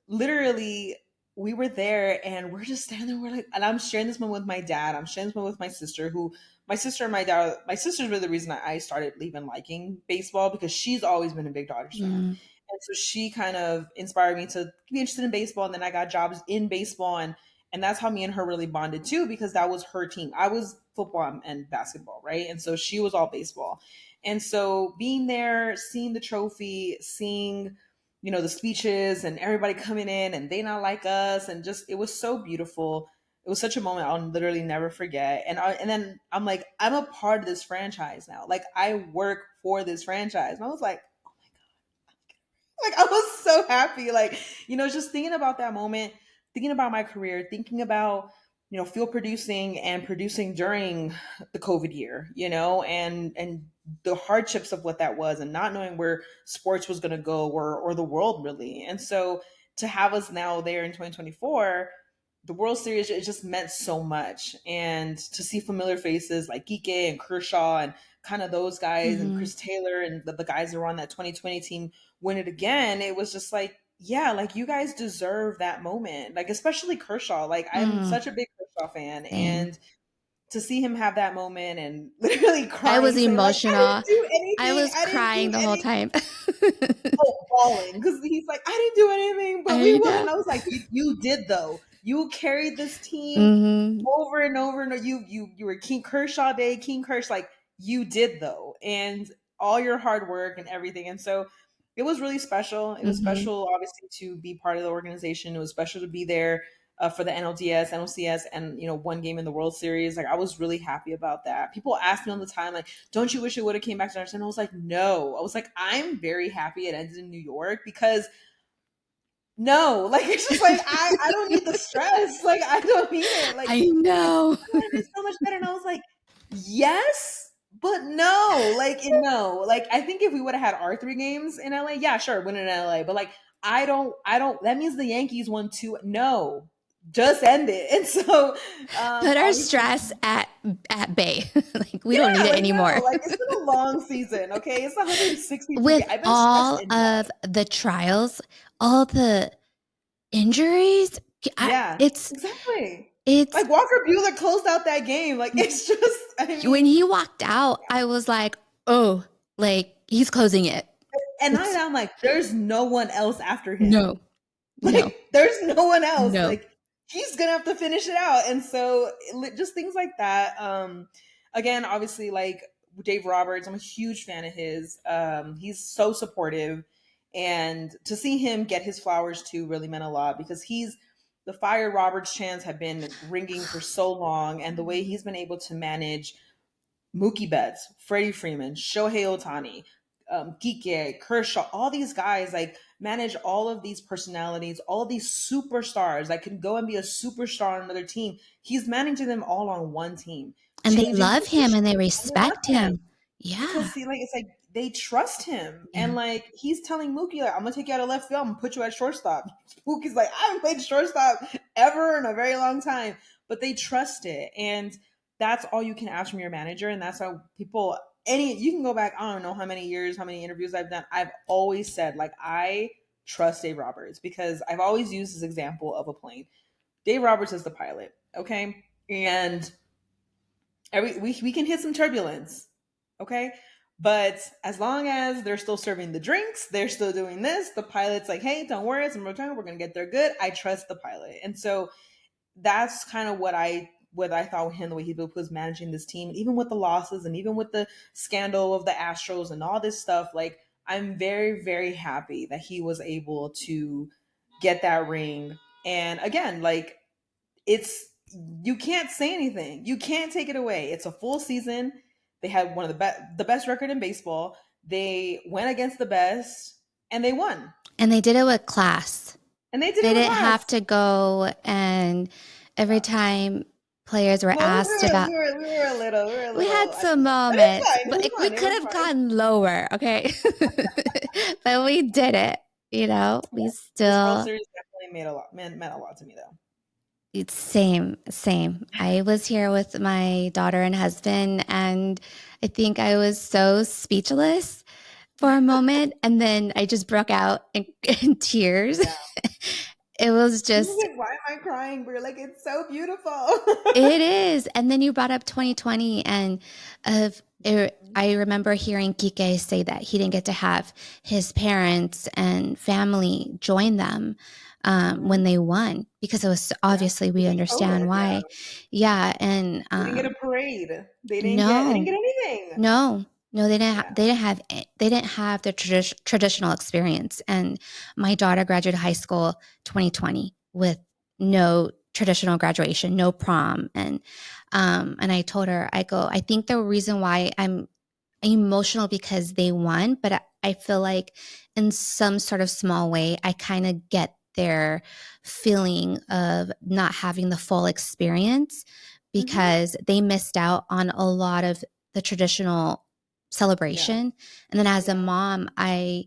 Speaker 1: literally we were there and we're just standing there. We're like, and I'm sharing this moment with my dad. I'm sharing this moment with my sister, who my sister and my dad, my sister's really the reason that I started even liking baseball because she's always been a big Dodgers fan.
Speaker 2: Mm,
Speaker 1: And so she kind of inspired me to be interested in baseball. And then I got jobs in baseball and that's how me and her really bonded too, because that was her team. I was football and basketball, right? And so she was all baseball. And so being there, seeing the trophy, seeing the speeches and everybody coming in and they not like us and just it was so beautiful. It was such a moment I'll literally never forget. And then I'm like, I'm a part of this franchise now. Like I work for this franchise. And I was like, I was so happy. Like, just thinking about that moment, thinking about my career, thinking about, field producing and producing during the COVID year, and the hardships of what that was and not knowing where sports was gonna go or the world really. And so to have us now there in 2024, the World Series, it just meant so much. And to see familiar faces like Kike and Kershaw and kind of those guys and
Speaker 2: mhm,
Speaker 1: Chris Taylor and the guys that were on that 2020 team win it again, it was just like, yeah, like you guys deserve that moment. Like especially Kershaw. Like I'm
Speaker 2: mm,
Speaker 1: such a big Kershaw fan,
Speaker 2: same.
Speaker 1: and to see him have that moment and literally
Speaker 2: I was
Speaker 1: crying, saying like, "I
Speaker 2: emotional.
Speaker 1: didn't do
Speaker 2: I
Speaker 1: anything.
Speaker 2: was
Speaker 1: I didn't do
Speaker 2: crying the whole
Speaker 1: anything."
Speaker 2: time.
Speaker 1: Oh, bawling because he's like, "I didn't do anything, but we
Speaker 2: I
Speaker 1: won."
Speaker 2: know.
Speaker 1: And I was like, "You did though. You carried this team
Speaker 2: Mhm,
Speaker 1: over and over and over. You were King Kershaw Day, King Kersh, like you did though, and all your hard work and everything." And so it was really special. It was
Speaker 2: mhm,
Speaker 1: special, obviously, to be part of the organization. It was special to be there for the NLDS, NLCS, and one game in the World Series. Like I was really happy about that. People asked me all the time, like, "Don't you wish it would have came back to Argentina?" I was like, "No." I was like, "I'm very happy it ended in New York because No, like it's just like I don't need the stress. Like I don't need it. Like
Speaker 2: I
Speaker 1: they're like,
Speaker 2: know.
Speaker 1: oh, it's so much better. And I was like, yes, but no. Like no. Like I think if we would have had our three games in LA, yeah, sure, win in LA. But like I don't that means the Yankees won two. No. Just end it. And so
Speaker 2: Put our
Speaker 1: obviously
Speaker 2: stress at bay. Like we don't need
Speaker 1: yeah,
Speaker 2: it
Speaker 1: like no,
Speaker 2: anymore.
Speaker 1: like it's been a long season, okay? It's 162
Speaker 2: With
Speaker 1: games. I've been stressed
Speaker 2: all
Speaker 1: enough.
Speaker 2: of the trials, all the injuries,
Speaker 1: Yeah,
Speaker 2: it's
Speaker 1: exactly.
Speaker 2: it's
Speaker 1: Like Walker Bueller closed out that game. Like it's just, I
Speaker 2: when
Speaker 1: mean,
Speaker 2: he walked out, I was like, "Oh, like he's closing it."
Speaker 1: and
Speaker 2: It's
Speaker 1: I'm like, there's no one else after
Speaker 2: no,
Speaker 1: him.
Speaker 2: no,
Speaker 1: Like there's no one else.
Speaker 2: no.
Speaker 1: Like he's gonna have to finish it out. And so just things like that. Again, obviously, like Dave Roberts, I'm a huge fan of his. He's so supportive, and to see him get his flowers too really meant a lot because he's the Fire Roberts chants have been ringing for so long, and the way he's been able to manage Mookie Betts, Freddie Freeman, Shohei Ohtani, Kike, Kershaw, all these guys like manage all of these personalities, all of these superstars that can go and be a superstar on another team. He's managing them all on one team,
Speaker 2: And they
Speaker 1: changing
Speaker 2: love him
Speaker 1: positions,
Speaker 2: and they
Speaker 1: and they love
Speaker 2: respect
Speaker 1: him
Speaker 2: him. Yeah,
Speaker 1: because see, like it's like they trust him,
Speaker 2: yeah.
Speaker 1: and like he's telling Mookie, like I'm gonna take you out of left field, I'm gonna put you at shortstop. Mookie's like I haven't played shortstop ever in a very long time, but they trust it, and that's all you can ask from your manager, and that's how people. Any you can go back. I don't know how many years, how many interviews I've done. I've always said like I trust Dave Roberts because I've always used this example of a plane. Dave Roberts is the pilot, okay, and we can hit some turbulence, okay, but as long as they're still serving the drinks, they're still doing this, the pilot's like, hey, don't worry, it's return, we're gonna get there good. I trust the pilot. And so that's kind of what I thought with him, the way he was managing this team, and even with the losses and even with the scandal of the Astros and all this stuff, like I'm very very happy that he was able to get that ring. And again, like it's you can't say anything. You can't take it away. It's a full season. They had one of the best record in baseball. They went against the best and they won.
Speaker 2: And they did it with class.
Speaker 1: And they did
Speaker 2: They
Speaker 1: it with
Speaker 2: didn't have
Speaker 1: class.
Speaker 2: to go and every time players were
Speaker 1: Well,
Speaker 2: asked about
Speaker 1: we were a
Speaker 2: we had
Speaker 1: little.
Speaker 2: some
Speaker 1: But it was
Speaker 2: moments,
Speaker 1: fine. It
Speaker 2: but
Speaker 1: was
Speaker 2: like, we
Speaker 1: fine. It
Speaker 2: could
Speaker 1: was
Speaker 2: have
Speaker 1: fine.
Speaker 2: gone lower, okay? But we did it, you know? We
Speaker 1: This World
Speaker 2: still
Speaker 1: Series definitely meant a lot to me though.
Speaker 2: it's same, same. I was here with my daughter and husband, and I think I was so speechless for a moment, and then I just broke out in tears.
Speaker 1: Yeah.
Speaker 2: It was
Speaker 1: He was
Speaker 2: just
Speaker 1: like, "Why am I crying?" We're like, "It's so beautiful."
Speaker 2: it is. And then you brought up 2020, and I remember hearing Kike say that he didn't get to have his parents and family join them
Speaker 1: Mhm.
Speaker 2: when they won because it was
Speaker 1: Yeah.
Speaker 2: obviously we
Speaker 1: Because of
Speaker 2: understand
Speaker 1: COVID. Yeah.
Speaker 2: why. Yeah, and
Speaker 1: They didn't get a parade. They didn't
Speaker 2: no,
Speaker 1: get anything.
Speaker 2: no, no, they didn't.
Speaker 1: Yeah.
Speaker 2: They didn't have the traditional experience. And my daughter graduated high school 2020 with no traditional graduation, no prom, and I told her, I go, I think the reason why I'm emotional because they won, but I feel like in some sort of small way, I kind of get their feeling of not having the full experience
Speaker 1: Mhm.
Speaker 2: because they missed out on a lot of the traditional
Speaker 1: Yeah.
Speaker 2: celebration. And then as a
Speaker 1: Yeah.
Speaker 2: mom, I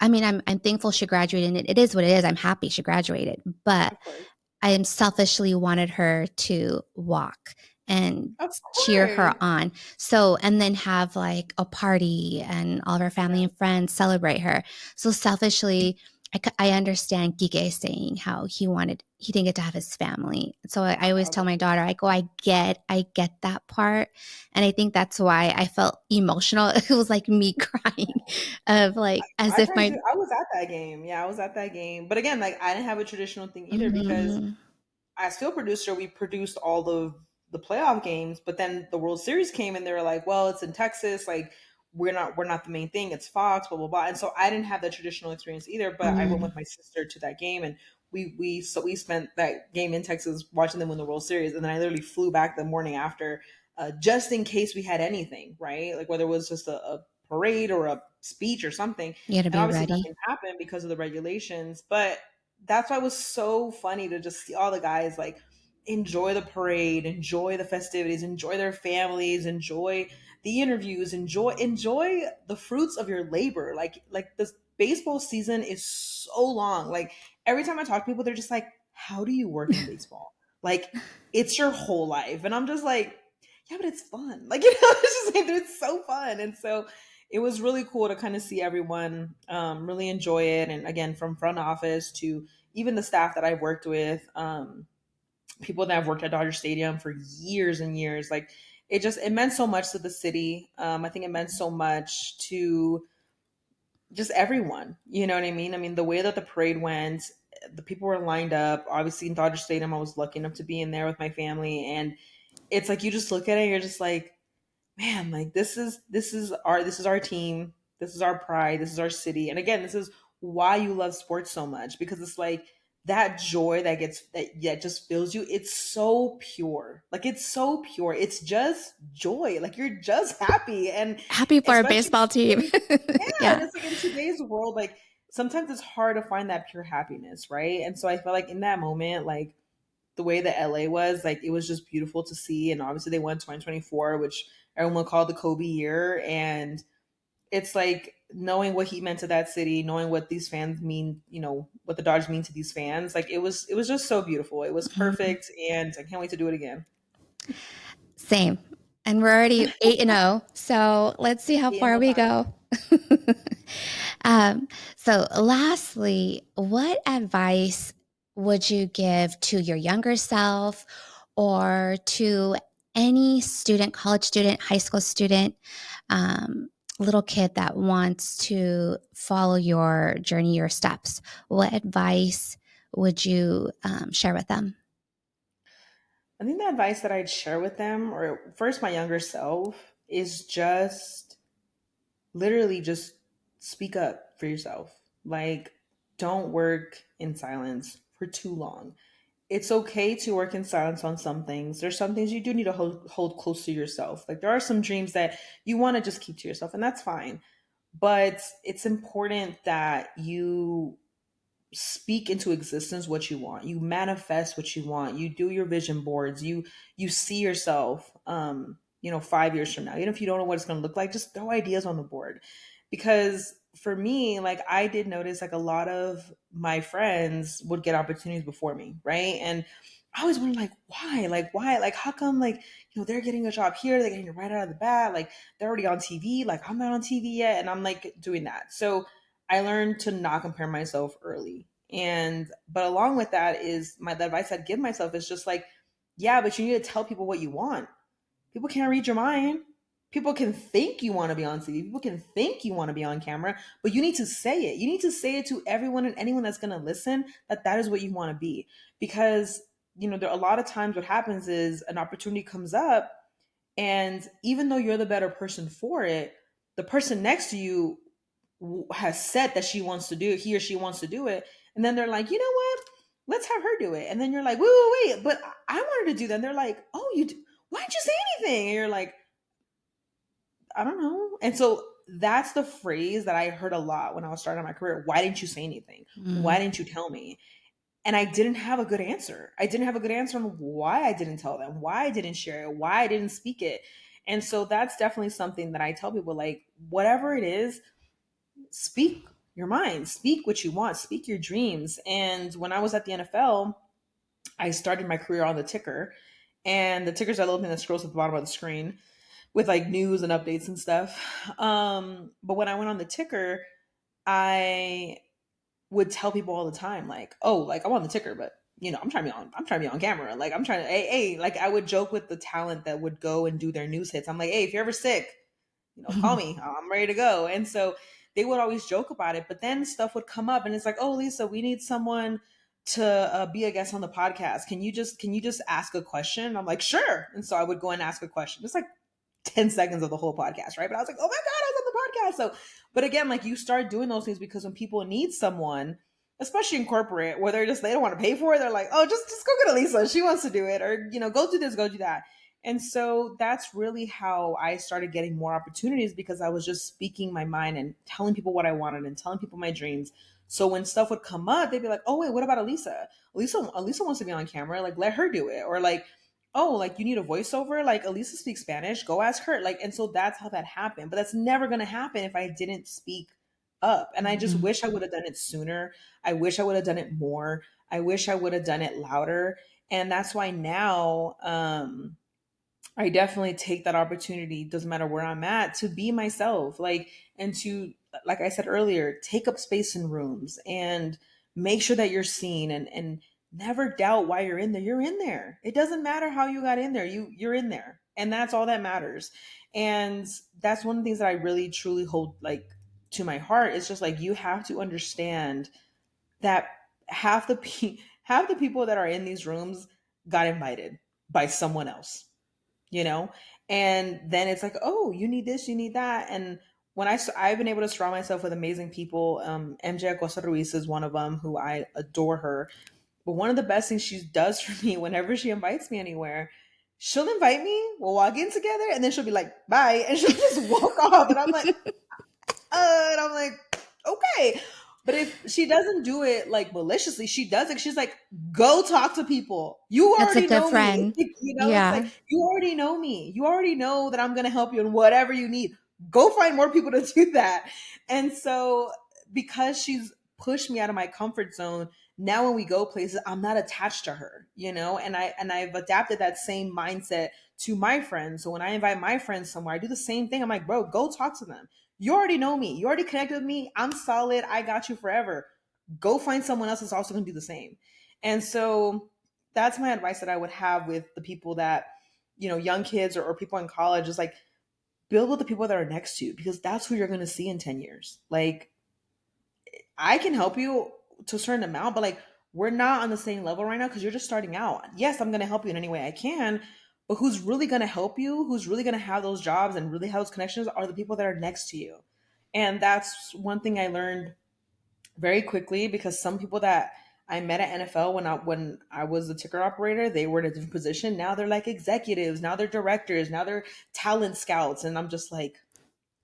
Speaker 2: mean, I'm thankful she graduated. And it is what it is. I'm happy she graduated, but
Speaker 1: Of course.
Speaker 2: I selfishly wanted her to walk and
Speaker 1: Of
Speaker 2: cheer her
Speaker 1: course.
Speaker 2: on. So, and then have like a party and all of her family
Speaker 1: Yeah.
Speaker 2: and friends celebrate her. So selfishly, I understand Gige saying how he didn't get to have his family. So I always tell my daughter, I go, I get that part. And I think that's why I felt emotional. It was like me crying of like, as
Speaker 1: I
Speaker 2: if
Speaker 1: tried
Speaker 2: my,
Speaker 1: to. I was at that game. Yeah, I was at that game. But again, like I didn't have a traditional thing either because
Speaker 2: mm,
Speaker 1: as field producer, we produced all of the playoff games, but then the World Series came and they were like, well, it's in Texas, like we're not the main thing, it's Fox, blah blah blah. And so I didn't have that traditional experience either, but I went
Speaker 2: mm,
Speaker 1: with my sister to that game and we spent that game in Texas watching them win the World Series, and then I literally flew back the morning after, just in case we had anything, right? Like whether it was just a parade or a speech or something.
Speaker 2: you got to
Speaker 1: And
Speaker 2: be
Speaker 1: obviously
Speaker 2: ready.
Speaker 1: nothing happened because of the regulations, but that's why it was so funny to just see all the guys like enjoy the parade, enjoy the festivities, enjoy their families, enjoy the interviews, enjoy the fruits of your labor. Like this baseball season is so long. Like every time I talk to people, they're just like, "How do you work in baseball? Like it's your whole life." And I'm just like, "Yeah, but it's fun." Like it's just like it's so fun. And so it was really cool to kind of see everyone really enjoy it. And again, from front office to even the staff that I've worked with, people that have worked at Dodger Stadium for years and years, like it meant so much to the city. I think it meant so much to just everyone. You know what I mean? I mean, the way that the parade went, the people were lined up. Obviously, in Dodger Stadium, I was lucky enough to be in there with my family, and it's like you just look at it, and you're just like, man, like this is our team, this is our pride, this is our city. And again, this is why you love sports so much, because it's like that joy that gets that yeah just fills you. It's so pure, like it's so pure, it's just joy, like you're just happy. And
Speaker 2: Happy for a
Speaker 1: especially
Speaker 2: baseball team.
Speaker 1: yeah, and
Speaker 2: Yeah.
Speaker 1: it's like in today's world, like sometimes it's hard to find that pure happiness, right? And so I felt like in that moment, like the way that LA was, like it was just beautiful to see. And obviously they won 2024, which everyone called the Kobe year. And it's like knowing what he meant to that city, knowing what these fans mean, what the Dodgers mean to these fans. Like it was just so beautiful. It was
Speaker 2: Mhm.
Speaker 1: perfect, and I can't wait to do it again.
Speaker 2: Same. And we're already 8-0. So let's see how
Speaker 1: Yeah,
Speaker 2: far
Speaker 1: no
Speaker 2: we
Speaker 1: time.
Speaker 2: go. So, lastly, what advice would you give to your younger self or to any student, college student, high school student, um, little kid that wants to follow your journey, your steps? What advice would you share with them?
Speaker 1: I think the advice that I'd share with them, or first my younger self, is just literally just speak up for yourself. Like, don't work in silence for too long. It's okay to work in silence on some things. There's some things you do need to hold close to yourself. Like, there are some dreams that you want to just keep to yourself, and that's fine. But it's important that you speak into existence what you want. You manifest what you want. You do your vision boards. You see yourself 5 years from now. Even if you don't know what it's going to look like, just throw ideas on the board. Because for me, like I did notice like a lot of my friends would get opportunities before me, right? And I always wondered like why? Like why? Like how come like they're getting a job here, they're getting it right out of the bat, like they're already on TV, like I'm not on TV yet, and I'm like doing that. So I learned to not compare myself early. And but along with that is the advice I'd give myself is just like, yeah, but you need to tell people what you want. People can't read your mind. People can think you want to be on TV. People can think you want to be on camera, but you need to say it. You need to say it to everyone and anyone that's going to listen that that is what you want to be. Because, there are a lot of times what happens is an opportunity comes up, and even though you're the better person for it, the person next to you has said that he or she wants to do it. And then they're like, you know what? Let's have her do it. And then you're like, wait, but I wanted to do that. And they're like, oh, why didn't you say anything? And you're like, I don't know. And so that's the phrase that I heard a lot when I was starting my career. Why didn't you say anything?
Speaker 2: Mm.
Speaker 1: Why didn't you tell me? And I didn't have a good answer. I didn't have a good answer on why I didn't tell them, why I didn't share it, why I didn't speak it. And so that's definitely something that I tell people, like, whatever it is, speak your mind, speak what you want, speak your dreams. And when I was at the NFL, I started my career on the ticker, and the ticker's that little thing that scrolls at the bottom of the screen with like news and updates and stuff. But when I went on the ticker, I would tell people all the time, like, oh, like I'm on the ticker, but I'm trying to be on camera. Like I'm trying to, hey, like I would joke with the talent that would go and do their news hits. I'm like, hey, if you're ever sick, call me. I'm ready to go. And so they would always joke about it. But then stuff would come up, and it's like, oh, Lisa, we need someone to be a guest on the podcast. Can you just ask a question? I'm like, sure. And so I would go and ask a question. It's like 10 seconds of the whole podcast, right? But I was like, oh my God, I was on the podcast. So, but again, like you start doing those things because when people need someone, especially in corporate, where they don't want to pay for it, they're like, oh, just go get Elisa. She wants to do it. Or, go do this, go do that. And so that's really how I started getting more opportunities, because I was just speaking my mind and telling people what I wanted and telling people my dreams. So when stuff would come up, they'd be like, "Oh wait, what about Elisa? Elisa wants to be on camera. Like, let her do it." Or like, "Oh, like you need a voiceover? Like Elisa speaks Spanish. Go ask her." Like, and so that's how that happened. But that's never going to happen if I didn't speak up. And I just
Speaker 2: Mhm.
Speaker 1: wish I would have done it sooner. I wish I would have done it more. I wish I would have done it louder. And that's why now, I definitely take that opportunity, doesn't matter where I'm at, to be myself, like, and to, like I said earlier, take up space in rooms and make sure that you're seen, and never doubt why you're in there. You're in there. It doesn't matter how you got in there. You're in there. And that's all that matters. And that's one of the things that I really truly hold like to my heart. It's just like you have to understand that half the people that are in these rooms got invited by someone else, you know. And then it's like, oh, you need this, you need that. And I've been able to surround myself with amazing people. MJ Acosta Ruiz is one of them, who I adore her. But one of the best things she does for me, whenever she invites me anywhere, she'll invite me, we'll walk in together, and then she'll be like, bye, and she'll just walk off. And I'm like, and I'm like, okay. But if she doesn't do it like maliciously, she does it. She's like, go talk to people. You
Speaker 2: That's a
Speaker 1: already
Speaker 2: good
Speaker 1: know me.
Speaker 2: friend.
Speaker 1: It's
Speaker 2: Yeah.
Speaker 1: like, you already know me. You already know that I'm going to help you in whatever you need. Go find more people to do that. And so, because she's pushed me out of my comfort zone, now when we go places, I'm not attached to her, and I've adapted that same mindset to my friends. So when I invite my friends somewhere, I do the same thing. I'm like, bro, go talk to them. You already know me. You already connected with me. I'm solid. I got you forever. Go find someone else that's also going to do the same. And so that's my advice that I would have with the people that, young kids, or people in college, is like, build with the people that are next to you, because that's who you're going to see in 10 years. Like, I can help you to a certain amount, but like, we're not on the same level right now because you're just starting out. Yes, I'm going to help you in any way I can, but who's really going to help you, who's really going to have those jobs and really have those connections, are the people that are next to you. And that's one thing I learned very quickly, because some people that I met at NFL when I was a ticker operator, they were in a different position. Now they're like executives, now they're directors, now they're talent scouts, and I'm just like,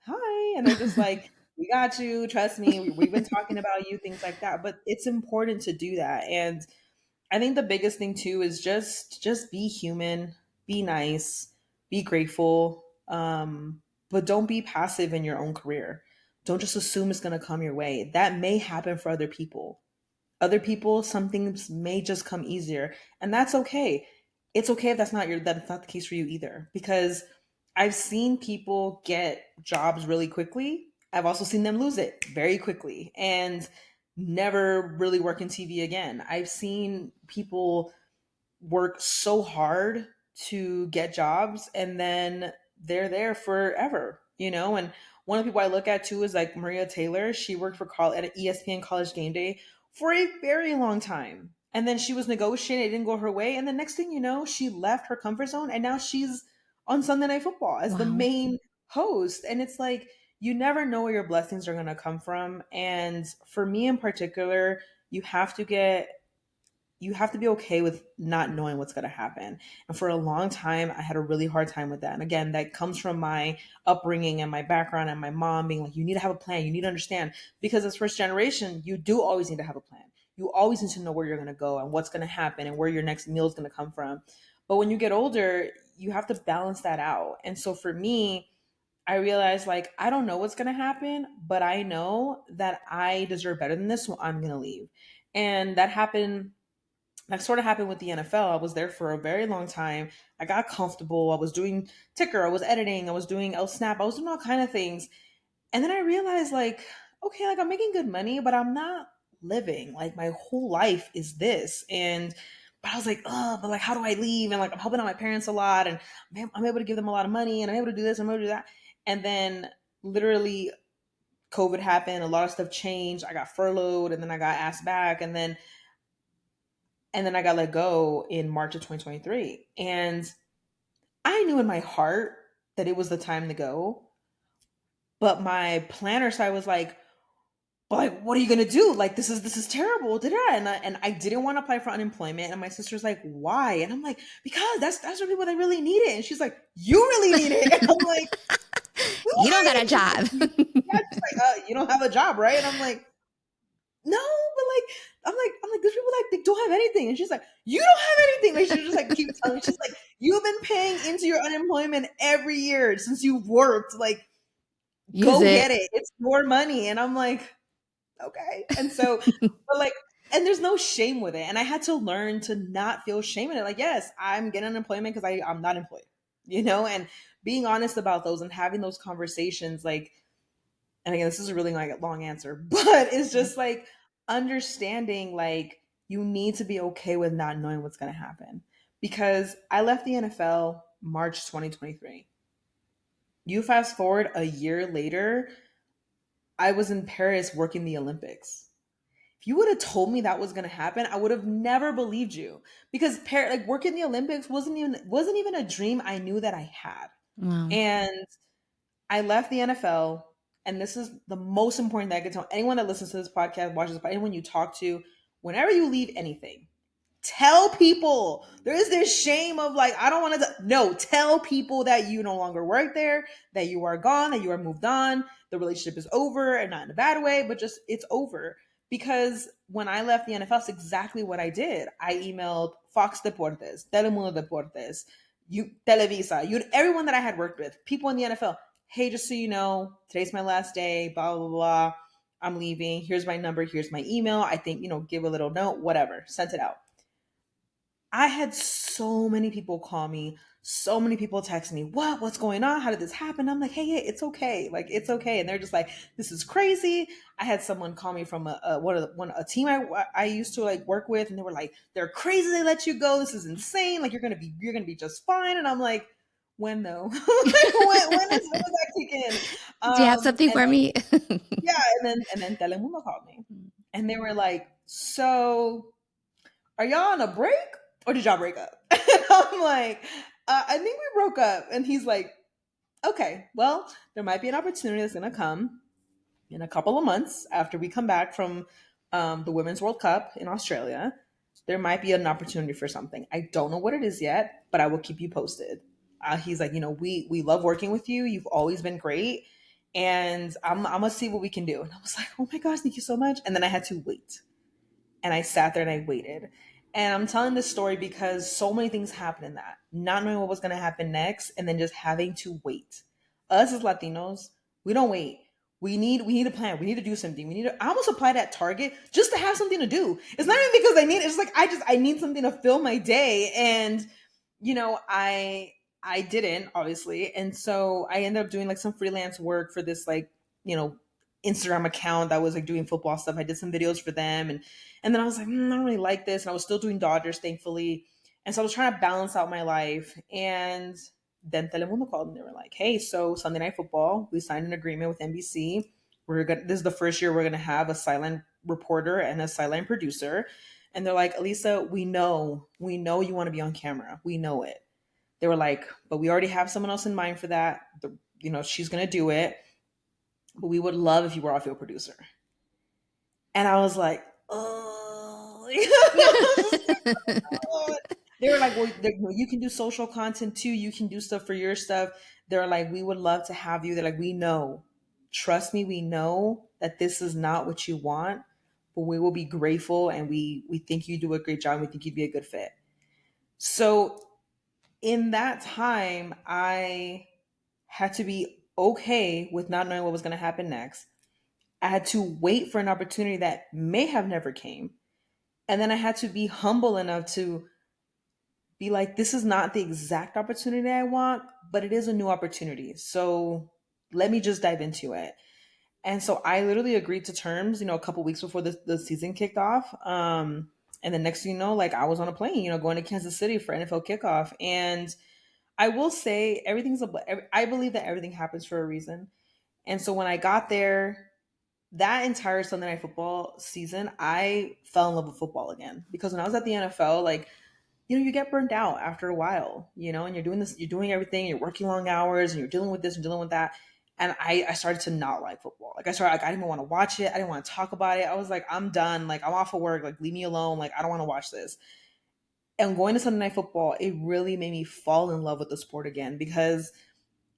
Speaker 1: hi. And they're just like, we got you, trust me, we've been talking about you, things like that. But it's important to do that. And I think the biggest thing too is just be human, be nice, be grateful, but don't be passive in your own career. Don't just assume it's going to come your way. That may happen for other people. Other people, some things may just come easier, and that's okay. It's okay if that's not the case for you either, because I've seen people get jobs really quickly. I've also seen them lose it very quickly and never really work in TV again. I've seen people work so hard to get jobs, and then they're there forever. And one of the people I look at too is like Maria Taylor. She worked for at ESPN College Game Day for a very long time, and then she was negotiating, it didn't go her way, and the next thing you know, she left her comfort zone, and now she's on Sunday Night Football as the
Speaker 2: Wow.
Speaker 1: main host. And it's like, you never know where your blessings are going to come from. And for me in particular, you have to get you have to be okay with not knowing what's going to happen. And for a long time, I had a really hard time with that. And again, that comes from my upbringing and my background and my mom being like, you need to have a plan. You need to understand, because as first generation, you do always need to have a plan. You always need to know where you're going to go and what's going to happen and where your next meal is going to come from. But when you get older, you have to balance that out. And so for me, I realized, like, I don't know what's going to happen, but I know that I deserve better than this, so I'm going to leave. And that sort of happened with the NFL. I was there for a very long time. I got comfortable. I was doing ticker. I was editing. I was doing L Snap. I was doing all kind of things. And then I realized, like, okay, like I'm making good money, but I'm not living. Like my whole life is this. And but I was like, oh, but like, how do I leave? And like, I'm helping out my parents a lot, and I'm able to give them a lot of money, and I'm able to do this, I'm able to do that. And then literally, COVID happened. A lot of stuff changed. I got furloughed, and then I got asked back, and then I got let go in March of 2023. And I knew in my heart that it was the time to go. But my planner side was like, but like, what are you gonna do? Like, this is terrible. And I didn't want to apply for unemployment. And my sister's like, why? And I'm like, because that's the people that really need it. And she's like, you really need it. And I'm like, do
Speaker 2: You don't
Speaker 1: I?
Speaker 2: got a
Speaker 1: And she's like,
Speaker 2: job.
Speaker 1: yeah. She's like, you don't have a job, right? And I'm like, no, but like, I'm like, there's people that they don't have anything. And she's like, you don't have anything. Like, she just like keeps telling me, she's like, you've been paying into your unemployment every year since you've worked. Like,
Speaker 2: Use
Speaker 1: go
Speaker 2: it.
Speaker 1: get it. It's your money. And I'm like, okay. And so, but like, and there's no shame with it. And I had to learn to not feel shame in it. Like, yes, I'm getting unemployment because I'm not employed, and being honest about those and having those conversations, like, and again, this is a really like a long answer, but it's just like understanding like you need to be okay with not knowing what's going to happen. Because I left the NFL March 2023. You fast forward a year later, I was in Paris working the Olympics. If you would have told me that was going to happen, I would have never believed you, because like working the Olympics wasn't even a dream I knew that I had.
Speaker 2: Wow.
Speaker 1: And I left the NFL, and this is the most important thing I can tell anyone that listens to this podcast, watches this, anyone you talk to, whenever you leave anything, tell people. There is this shame of like, I don't want to. No, tell people that you no longer work there, that you are gone, that you are moved on. The relationship is over, and not in a bad way, but just it's over. Because when I left the NFL, it's exactly what I did. I emailed Fox Deportes, Telemundo Deportes, Televisa, everyone that I had worked with, people in the NFL. Hey, just so you know, today's my last day, blah, blah, blah. I'm leaving. Here's my number. Here's my email. I think, give a little note, whatever. Sent it out. I had so many people call me, so many people text me, what's going on? How did this happen? I'm like, hey, it's okay. Like, it's okay. And they're just like, this is crazy. I had someone call me from a team I used to like work with, and they were like, they're crazy. They let you go. This is insane. Like, you're going to be just fine. And I'm like, when though? When does that kick in?
Speaker 2: Do you have something
Speaker 1: And
Speaker 2: for me?
Speaker 1: yeah. And then Telemundo called me, and they were like, so are y'all on a break, or did y'all break up? And I'm like, I think we broke up. And he's like, okay, well, there might be an opportunity that's going to come in a couple of months after we come back from the Women's World Cup in Australia. There might be an opportunity for something. I don't know what it is yet, but I will keep you posted. He's like, we love working with you. You've always been great. And I'm going to see what we can do. And I was like, oh my gosh, thank you so much. And then I had to wait, and I sat there and I waited. And I'm telling this story because so many things happened in that, not knowing what was going to happen next, and then just having to wait. Us as Latinos, we don't wait. We need a plan. We need to do something. I almost applied at Target just to have something to do. It's not even because I need it. It's like I need something to fill my day. And I didn't, obviously. And so I ended up doing like some freelance work for this like, you know, Instagram account that was like doing football stuff. I did some videos for them, and then I was like, I don't really like this. And I was still doing Dodgers, thankfully. And so I was trying to balance out my life. And then Telemundo called, and they were like, hey, so Sunday Night Football, we signed an agreement with NBC. This is the first year we're gonna have a silent reporter and a silent producer. And they're like, Elisa, we know you want to be on camera. We know it. They were like, but we already have someone else in mind for that. She's gonna do it. But we would love if you were our field producer. And I was like, oh. They were like, well, you can do social content too. You can do stuff for your stuff. They're like, we would love to have you. They're like, we know. Trust me, we know that this is not what you want, but we will be grateful, and we think you do a great job. We think you'd be a good fit. So in that time, I had to be okay with not knowing what was going to happen next. I had to wait for an opportunity that may have never came. And then I had to be humble enough to be like, this is not the exact opportunity I want, but it is a new opportunity. So let me just dive into it. And so I literally agreed to terms, a couple weeks before the season kicked off. And the next thing you know, like I was on a plane, going to Kansas City for NFL kickoff. And I will say I believe that everything happens for a reason. And so when I got there, that entire Sunday Night Football season, I fell in love with football again. Because when I was at the NFL, like, you get burned out after a while, and you're doing everything, you're working long hours, and you're dealing with this and dealing with that. And I started to not like football. Like I didn't even want to watch it. I didn't want to talk about it. I was like, I'm done. Like I'm off of work. Like leave me alone. Like I don't want to watch this. And going to Sunday night football, it really made me fall in love with the sport again, because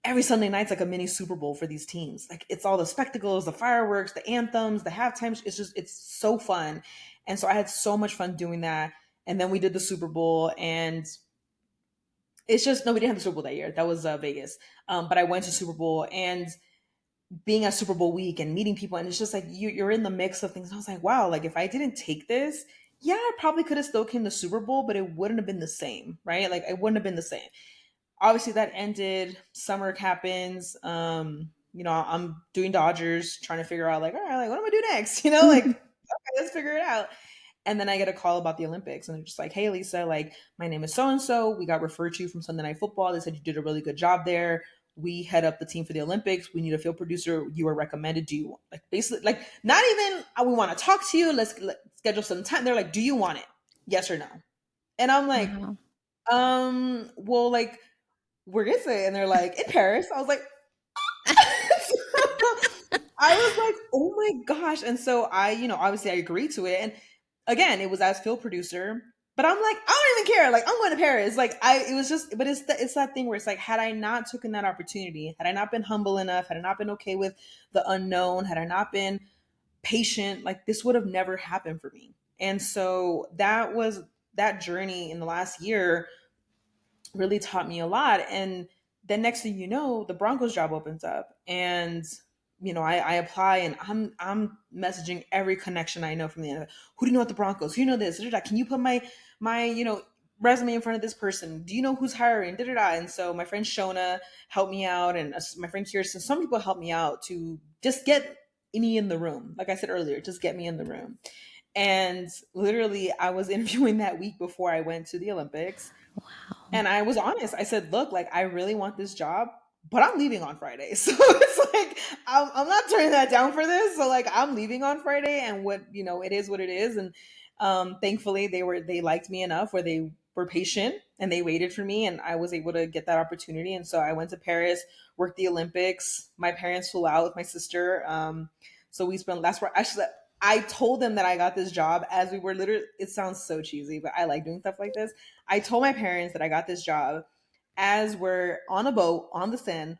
Speaker 1: every Sunday night's like a mini Super Bowl for these teams. Like it's all the spectacles, the fireworks, the anthems, the halftime. It's so fun. And so I had so much fun doing that. And then we did the Super Bowl, and it's just, no, we didn't have the Super Bowl that year. That was Vegas. But I went to Super Bowl, and being at Super Bowl week and meeting people, and it's just like you're in the mix of things. I was like, wow, like if I didn't take this, yeah, I probably could have still came to Super Bowl, but it wouldn't have been the same, right? Like it wouldn't have been the same. Obviously that ended, summer happens. I'm doing Dodgers, trying to figure out like, all right, like what am I do next? Like okay, let's figure it out. And then I get a call about the Olympics, and they're just like, hey, Lisa, like my name is so and so. We got referred to you from Sunday Night Football. They said you did a really good job there. We head up the team for the Olympics. We need a field producer. You were recommended. Do you like basically like not even we want to talk to you. Let's schedule some time. They're like, do you want it? Yes or no? And I'm like,
Speaker 2: Wow.
Speaker 1: well, like where is it? And they're like, in Paris. I was like, I was like, oh my gosh. And so obviously I agreed to it. And again, it was as field producer, but I'm like, I don't even care. Like, I'm going to Paris. Like, it was just, but it's that thing where it's like, had I not taken that opportunity, had I not been humble enough, had I not been okay with the unknown, had I not been patient, like this would have never happened for me. And so that journey in the last year really taught me a lot. And then next thing you know, the Broncos job opens up, and I apply, and I'm messaging every connection I know from the NFL. Who do you know at the Broncos? Who you know this? Da, da, da. Can you put my resume in front of this person? Do you know who's hiring? Da, da, da. And so my friend Shona helped me out, and my friend Kirsten, some people helped me out to just get me in the room. Like I said earlier, just get me in the room. And literally, I was interviewing that week before I went to the Olympics,
Speaker 2: Wow.
Speaker 1: and I was honest. I said, look, like, I really want this job, but I'm leaving on Friday. So it's like, I'm not turning that down for this. So, like, I'm leaving on Friday, and it is what it is. And thankfully, they liked me enough where they were patient and they waited for me, and I was able to get that opportunity. And so I went to Paris, worked the Olympics. My parents flew out with my sister. So we spent, that's where actually, I told them that I got this job as we were literally, it sounds so cheesy, but I like doing stuff like this. I told my parents that I got this job as we're on a boat on the Seine,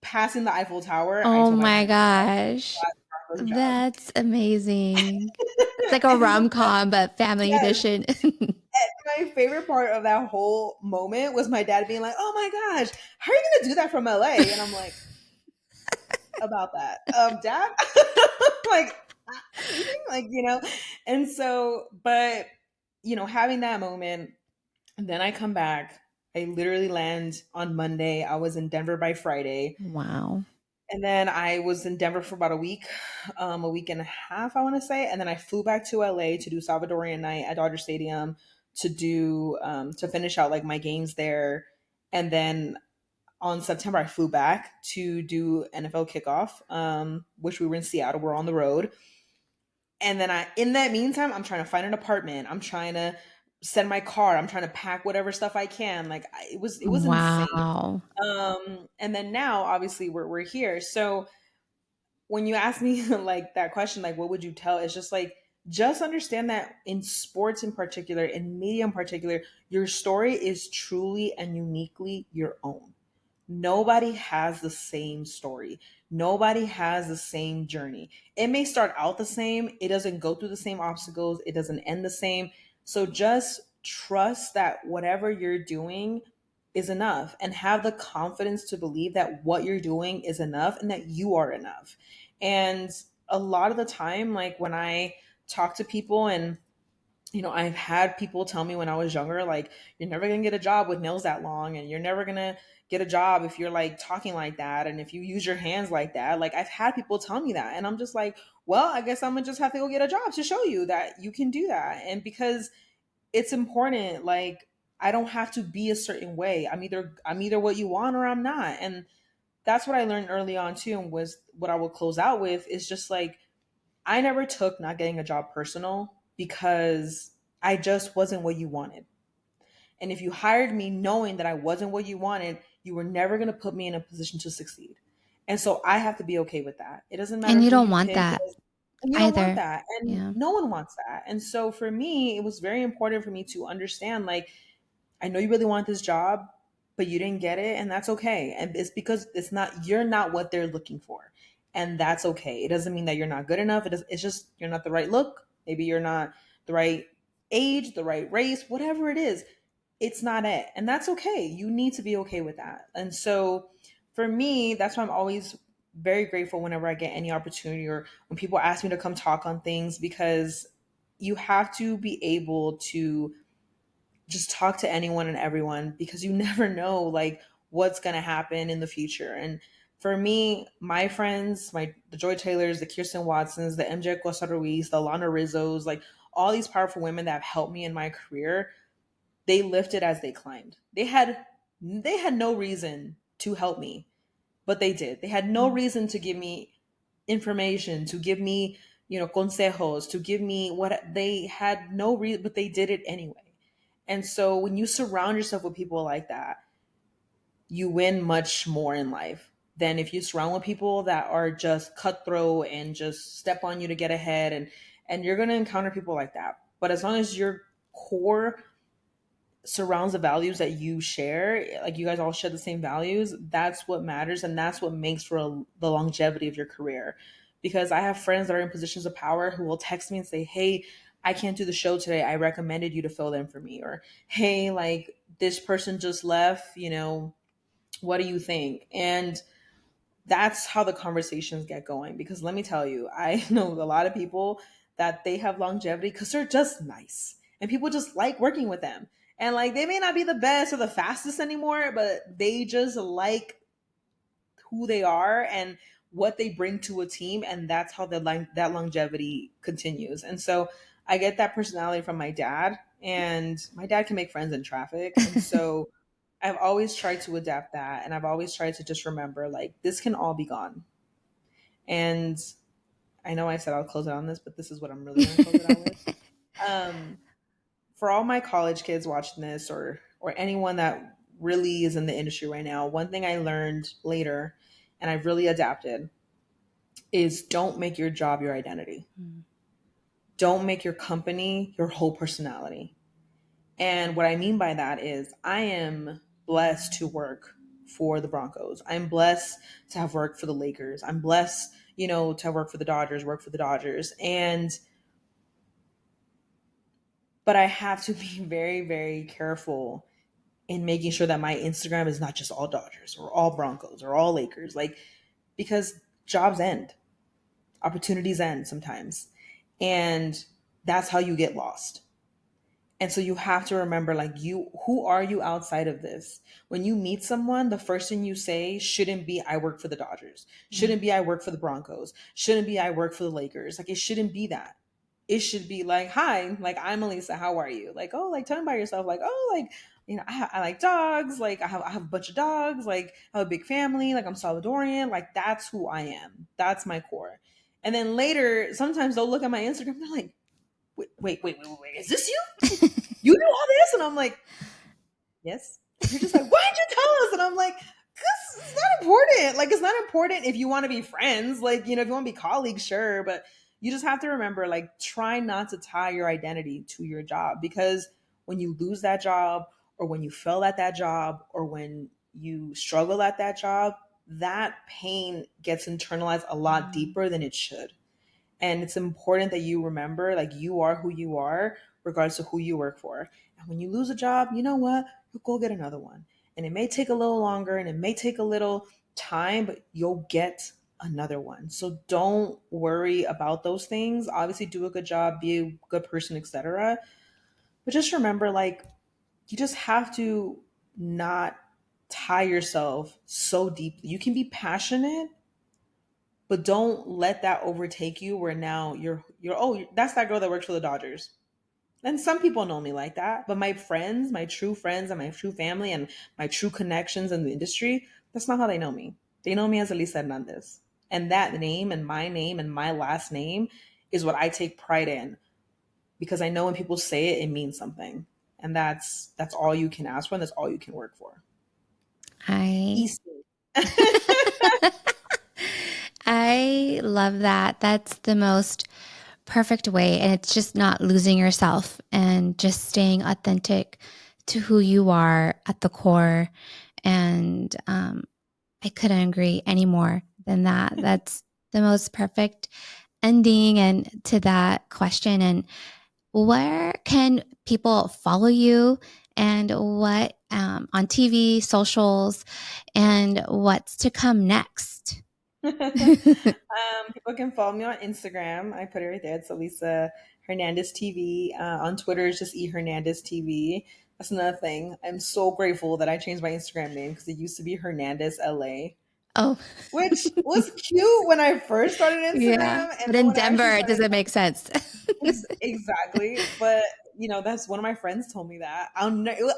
Speaker 1: passing the Eiffel Tower. I
Speaker 2: Oh
Speaker 1: told my
Speaker 2: my
Speaker 1: parents
Speaker 2: gosh.
Speaker 1: I got this job.
Speaker 2: That's amazing. It's like a
Speaker 1: And
Speaker 2: rom-com, but family
Speaker 1: yes,
Speaker 2: edition.
Speaker 1: my favorite part of that whole moment was my dad being like, "Oh my gosh, how are you gonna do that from LA?" And I'm like, "About that, dad." Like, I'm leaving, like And so, but having that moment. And then I come back. I literally land on Monday. I was in Denver by Friday.
Speaker 2: Wow.
Speaker 1: And then I was in Denver for about a week and a half, I want to say. And then I flew back to LA to do Salvadorian night at Dodger Stadium to finish out like my games there. And then on September, I flew back to do NFL kickoff, which we were in Seattle. We're on the road. And then in that meantime, I'm trying to find an apartment. I'm trying to send my car. I'm trying to pack whatever stuff I can. Like it was insane.
Speaker 2: Wow.
Speaker 1: And then now, obviously, we're here. So when you ask me like that question, like what would you tell? It's just like just understand that in sports in particular, in media in particular, your story is truly and uniquely your own. Nobody has the same story. Nobody has the same journey. It may start out the same, it doesn't go through the same obstacles, it doesn't end the same. So just trust that whatever you're doing is enough, and have the confidence to believe that what you're doing is enough and that you are enough. And a lot of the time, like when I talk to people, and I've had people tell me when I was younger, like, you're never going to get a job with nails that long, and you're never going to get a job if you're like talking like that, and if you use your hands like that. Like, I've had people tell me that, and I'm just like, well, I guess I'm going to just have to go get a job to show you that you can do that. And because it's important, like, I don't have to be a certain way. I'm either what you want or I'm not. And that's what I learned early on too, and was what I will close out with is just like, I never took not getting a job personal, because I just wasn't what you wanted. And if you hired me knowing that I wasn't what you wanted, you were never going to put me in a position to succeed. And so I have to be okay with that. It doesn't matter
Speaker 2: And you
Speaker 1: who
Speaker 2: don't
Speaker 1: you
Speaker 2: want
Speaker 1: pick.
Speaker 2: that
Speaker 1: And you don't want
Speaker 2: either.
Speaker 1: that. And
Speaker 2: Yeah.
Speaker 1: no one wants that. And so for me, it was very important for me to understand like, I know you really want this job, but you didn't get it, and that's okay. And it's because you're not what they're looking for. And that's okay. It doesn't mean that you're not good enough. It's just you're not the right look. Maybe you're not the right age, the right race, whatever it is. It's not it. And that's okay. You need to be okay with that. And so for me, that's why I'm always very grateful whenever I get any opportunity or when people ask me to come talk on things, because you have to be able to just talk to anyone and everyone, because you never know like what's going to happen in the future. And for me, my friends, the Joy Taylors, the Kirsten Watsons, the MJ Costa Ruiz, the Lana Rizzos, like all these powerful women that have helped me in my career, they lifted as they climbed. They had no reason to help me, but they did. They had no reason to give me information, to give me, consejos, to give me what they had no reason, but they did it anyway. And so when you surround yourself with people like that, you win much more in life than if you surround with people that are just cutthroat and just step on you to get ahead. And you're going to encounter people like that. But as long as your core surrounds the values that you share, like you guys all share the same values, that's what matters, and that's what makes for the longevity of your career. Because I have friends that are in positions of power who will text me and say, hey, I can't do the show today, I recommended you to fill in for me. Or hey, like this person just left, what do you think? And that's how the conversations get going. Because let me tell you, I know a lot of people that they have longevity because they're just nice and people just like working with them. And like they may not be the best or the fastest anymore, but they just like who they are and what they bring to a team. And that's how that longevity continues. And so I get that personality from my dad, and my dad can make friends in traffic. And so I've always tried to adapt that, and I've always tried to just remember like this can all be gone. And I know I said I'll close it on this, but this is what I'm really going to close it out with. Um, for all my college kids watching this, or anyone that really is in the industry right now, one thing I learned later, and I've really adapted, is don't make your job your identity. Don't make your company your whole personality. And what I mean by that is I am blessed to work for the Broncos. I'm blessed to have worked for the Lakers. I'm blessed, to have worked for the Dodgers, work for the Dodgers. But I have to be very, very careful in making sure that my Instagram is not just all Dodgers or all Broncos or all Lakers. Like, because jobs end, opportunities end sometimes. And that's how you get lost. And so you have to remember, like, who are you outside of this? When you meet someone, the first thing you say shouldn't be, I work for the Dodgers. Shouldn't be, I work for the Broncos. Shouldn't be, I work for the Lakers. Like, it shouldn't be that. It should be like, hi, like, I'm Elisa. How are you? Like, oh, like, tell me about yourself. Like, oh, like, I like dogs. Like, I have a bunch of dogs. Like, I have a big family. Like, I'm Salvadorian. Like, that's who I am. That's my core. And then later, sometimes they'll look at my Instagram and they're like, wait, is this you? You do all this? And I'm like, yes. You're just like, why'd you tell us? And I'm like, because it's not important. Like, it's not important if you want to be friends. Like, if you want to be colleagues, sure. But you just have to remember, like, try not to tie your identity to your job. Because when you lose that job, or when you fail at that job, or when you struggle at that job, that pain gets internalized a lot deeper than it should. And it's important that you remember, like, you are who you are, regardless of who you work for. And when you lose a job, you know what? You'll go get another one. And it may take a little longer and it may take a little time, but you'll get another one. So don't worry about those things. Obviously, do a good job, be a good person, etc. But just remember, like, you just have to not tie yourself so deeply. You can be passionate, but don't let that overtake you where now you're oh, that's that girl that works for the Dodgers. And some people know me like that, but my friends, my true friends and my true family and my true connections in the industry, that's not how they know me. They know me as Elisa Hernandez. And that name and my last name is what I take pride in, because I know when people say it, it means something. And that's all you can ask for, and that's all you can work for.
Speaker 2: I
Speaker 1: Easy.
Speaker 2: I love that. That's the most perfect way. And it's just not losing yourself and just staying authentic to who you are at the core. And I couldn't agree any more than that. That's the most perfect ending and to that question. And where can people follow you and what on TV, socials, and what's to come next?
Speaker 1: People can follow me on Instagram. I put it right there. It's Elisa Hernandez TV. On Twitter, it's just E Hernandez TV. That's another thing. I'm so grateful that I changed my Instagram name because it used to be Hernandez LA,
Speaker 2: Oh,
Speaker 1: which was cute when I first started
Speaker 2: yeah.
Speaker 1: Instagram, and
Speaker 2: But
Speaker 1: then
Speaker 2: in
Speaker 1: when I actually
Speaker 2: Denver, it
Speaker 1: started
Speaker 2: doesn't make sense.
Speaker 1: exactly. But that's one of my friends told me that. I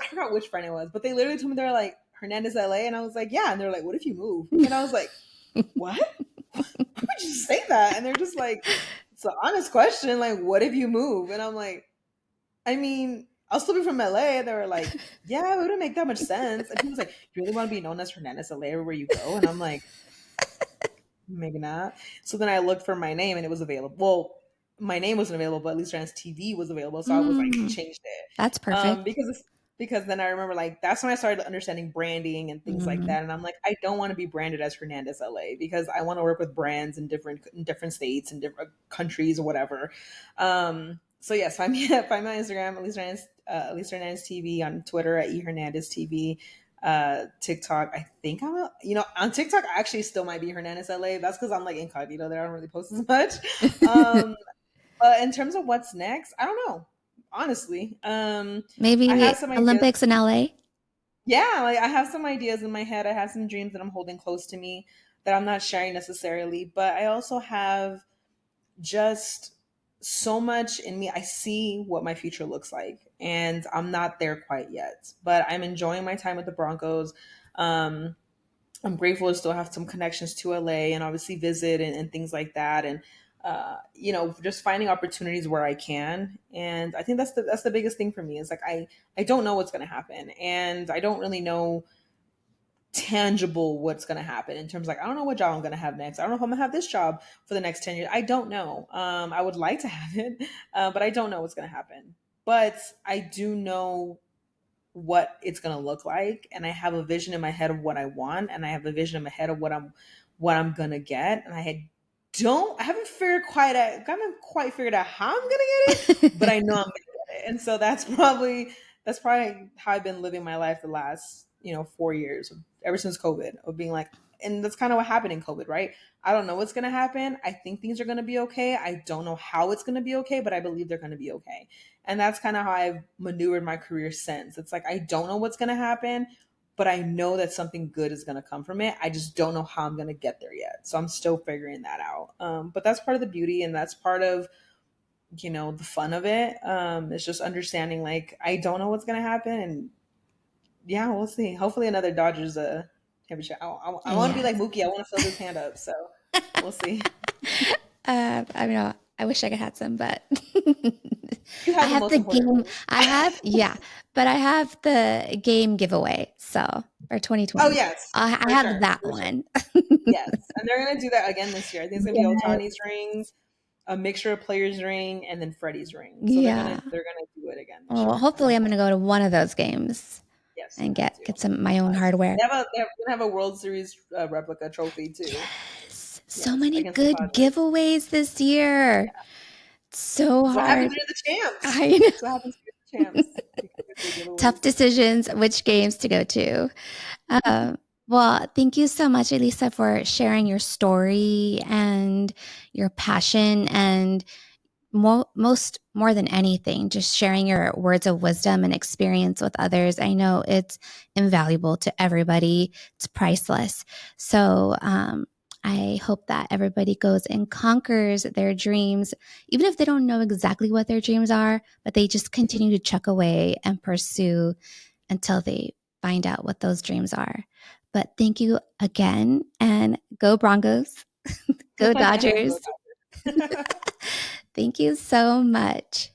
Speaker 1: forgot which friend it was, but they literally told me they're like Hernandez LA, and I was like, yeah, and they're like, what if you move? And I was like, what? Why would you say that? And they're just like, it's an honest question. Like, what if you move? And I'm like, I mean, I'll still be from LA. They were like, yeah, it wouldn't make that much sense. And he was like, you really want to be known as Hernandez LA everywhere you go? And I'm like, maybe not. So then I looked for my name and it was available. Well, my name wasn't available, but at least Trans TV was available. So I was like,
Speaker 2: Mm,
Speaker 1: changed it.
Speaker 2: that's perfect.
Speaker 1: Because then I remember like that's when I started understanding branding and things like
Speaker 2: Mm,
Speaker 1: that. And I'm like, I don't want to be branded as Hernandez LA because I want to work with brands in different states and different countries or whatever. So yes, find me find me on Instagram, Elisa Hernandez TV, on Twitter at E Hernandez TV. TikTok, I think on TikTok I actually still might be Hernandez LA. That's because I'm like incognito there. I don't really post as much. Um, but in terms of what's next, I don't know. Honestly, I have
Speaker 2: maybe
Speaker 1: some ideas.
Speaker 2: Olympics in LA.
Speaker 1: Yeah, like I have some ideas in my head. I have some dreams that I'm holding close to me that I'm not sharing necessarily. But I also have just so much in me. I see what my future looks like, and I'm not there quite yet. But I'm enjoying my time with the Broncos. Um, I'm grateful to still have some connections to LA and obviously visit and things like that. And just finding opportunities where I can. And I think that's the biggest thing for me. Is like I don't know what's going to happen, and I don't really know tangible what's going to happen in terms of like I don't know what job I'm going to have next. I don't know if I'm going to have this job for the next 10 years. I don't know. I would like to have it, but I don't know what's going to happen. But I do know what it's going to look like, and I have a vision in my head of what I want, and I have a vision in my head of what I'm going to get, and I haven't quite figured out how I'm going to get it, but I know I'm going to get it. And so that's probably how I've been living my life the last 4 years, ever since COVID, of being like, and that's kind of what happened in COVID, right? I don't know what's going to happen. I think things are going to be okay. I don't know how it's going to be okay, but I believe they're going to be okay. And that's kind of how I've maneuvered my career since. It's like I don't know what's going to happen, but I know that something good is going to come from it. I just don't know how I'm going to get there yet. So I'm still figuring that out. But that's part of the beauty, and that's part of the fun of it. It's just understanding like I don't know what's going to happen, and yeah, we'll see. Hopefully, another Dodgers championship. I want to be like
Speaker 2: Yes.
Speaker 1: Mookie. I want to fill his hand up. So we'll see.
Speaker 2: I mean, I wish I could have some, but
Speaker 1: You
Speaker 2: I
Speaker 1: have the
Speaker 2: have
Speaker 1: most
Speaker 2: the
Speaker 1: important
Speaker 2: game.
Speaker 1: ring.
Speaker 2: Yeah, but I have the game giveaway. So for
Speaker 1: Oh
Speaker 2: 2020,
Speaker 1: yes,
Speaker 2: I
Speaker 1: for
Speaker 2: have
Speaker 1: sure,
Speaker 2: that
Speaker 1: for sure.
Speaker 2: one.
Speaker 1: Yes, and they're gonna do that again this year. I think it's gonna be
Speaker 2: Yeah.
Speaker 1: Otani's ring, a mixture of players' ring, and then Freddie's ring. So they're gonna
Speaker 2: Yeah.
Speaker 1: they're gonna do it again this
Speaker 2: Well,
Speaker 1: year, and I'm
Speaker 2: hopefully I'm going to go to one of those games
Speaker 1: yes, you
Speaker 2: and
Speaker 1: have
Speaker 2: get
Speaker 1: to.
Speaker 2: some my
Speaker 1: You
Speaker 2: own
Speaker 1: have to.
Speaker 2: hardware.
Speaker 1: They're gonna have a World Series replica trophy too.
Speaker 2: Yes. So
Speaker 1: Yes,
Speaker 2: many
Speaker 1: against the
Speaker 2: good
Speaker 1: Padres.
Speaker 2: giveaways this year. So
Speaker 1: That's what
Speaker 2: hard.
Speaker 1: happens when you're the champs.
Speaker 2: I know.
Speaker 1: That's what happens when you're the champs. You can get the
Speaker 2: Tough
Speaker 1: giveaways.
Speaker 2: decisions which games to go to. Um, well, thank you so much, Elisa, for sharing your story and your passion and more than anything, just sharing your words of wisdom and experience with others. I know it's invaluable to everybody. It's priceless. So, I hope that everybody goes and conquers their dreams, even if they don't know exactly what their dreams are, but they just continue to chuck away and pursue until they find out what those dreams are. But thank you again, and go Broncos, go
Speaker 1: Go
Speaker 2: Dodgers.
Speaker 1: Dodgers.
Speaker 2: Thank you so much.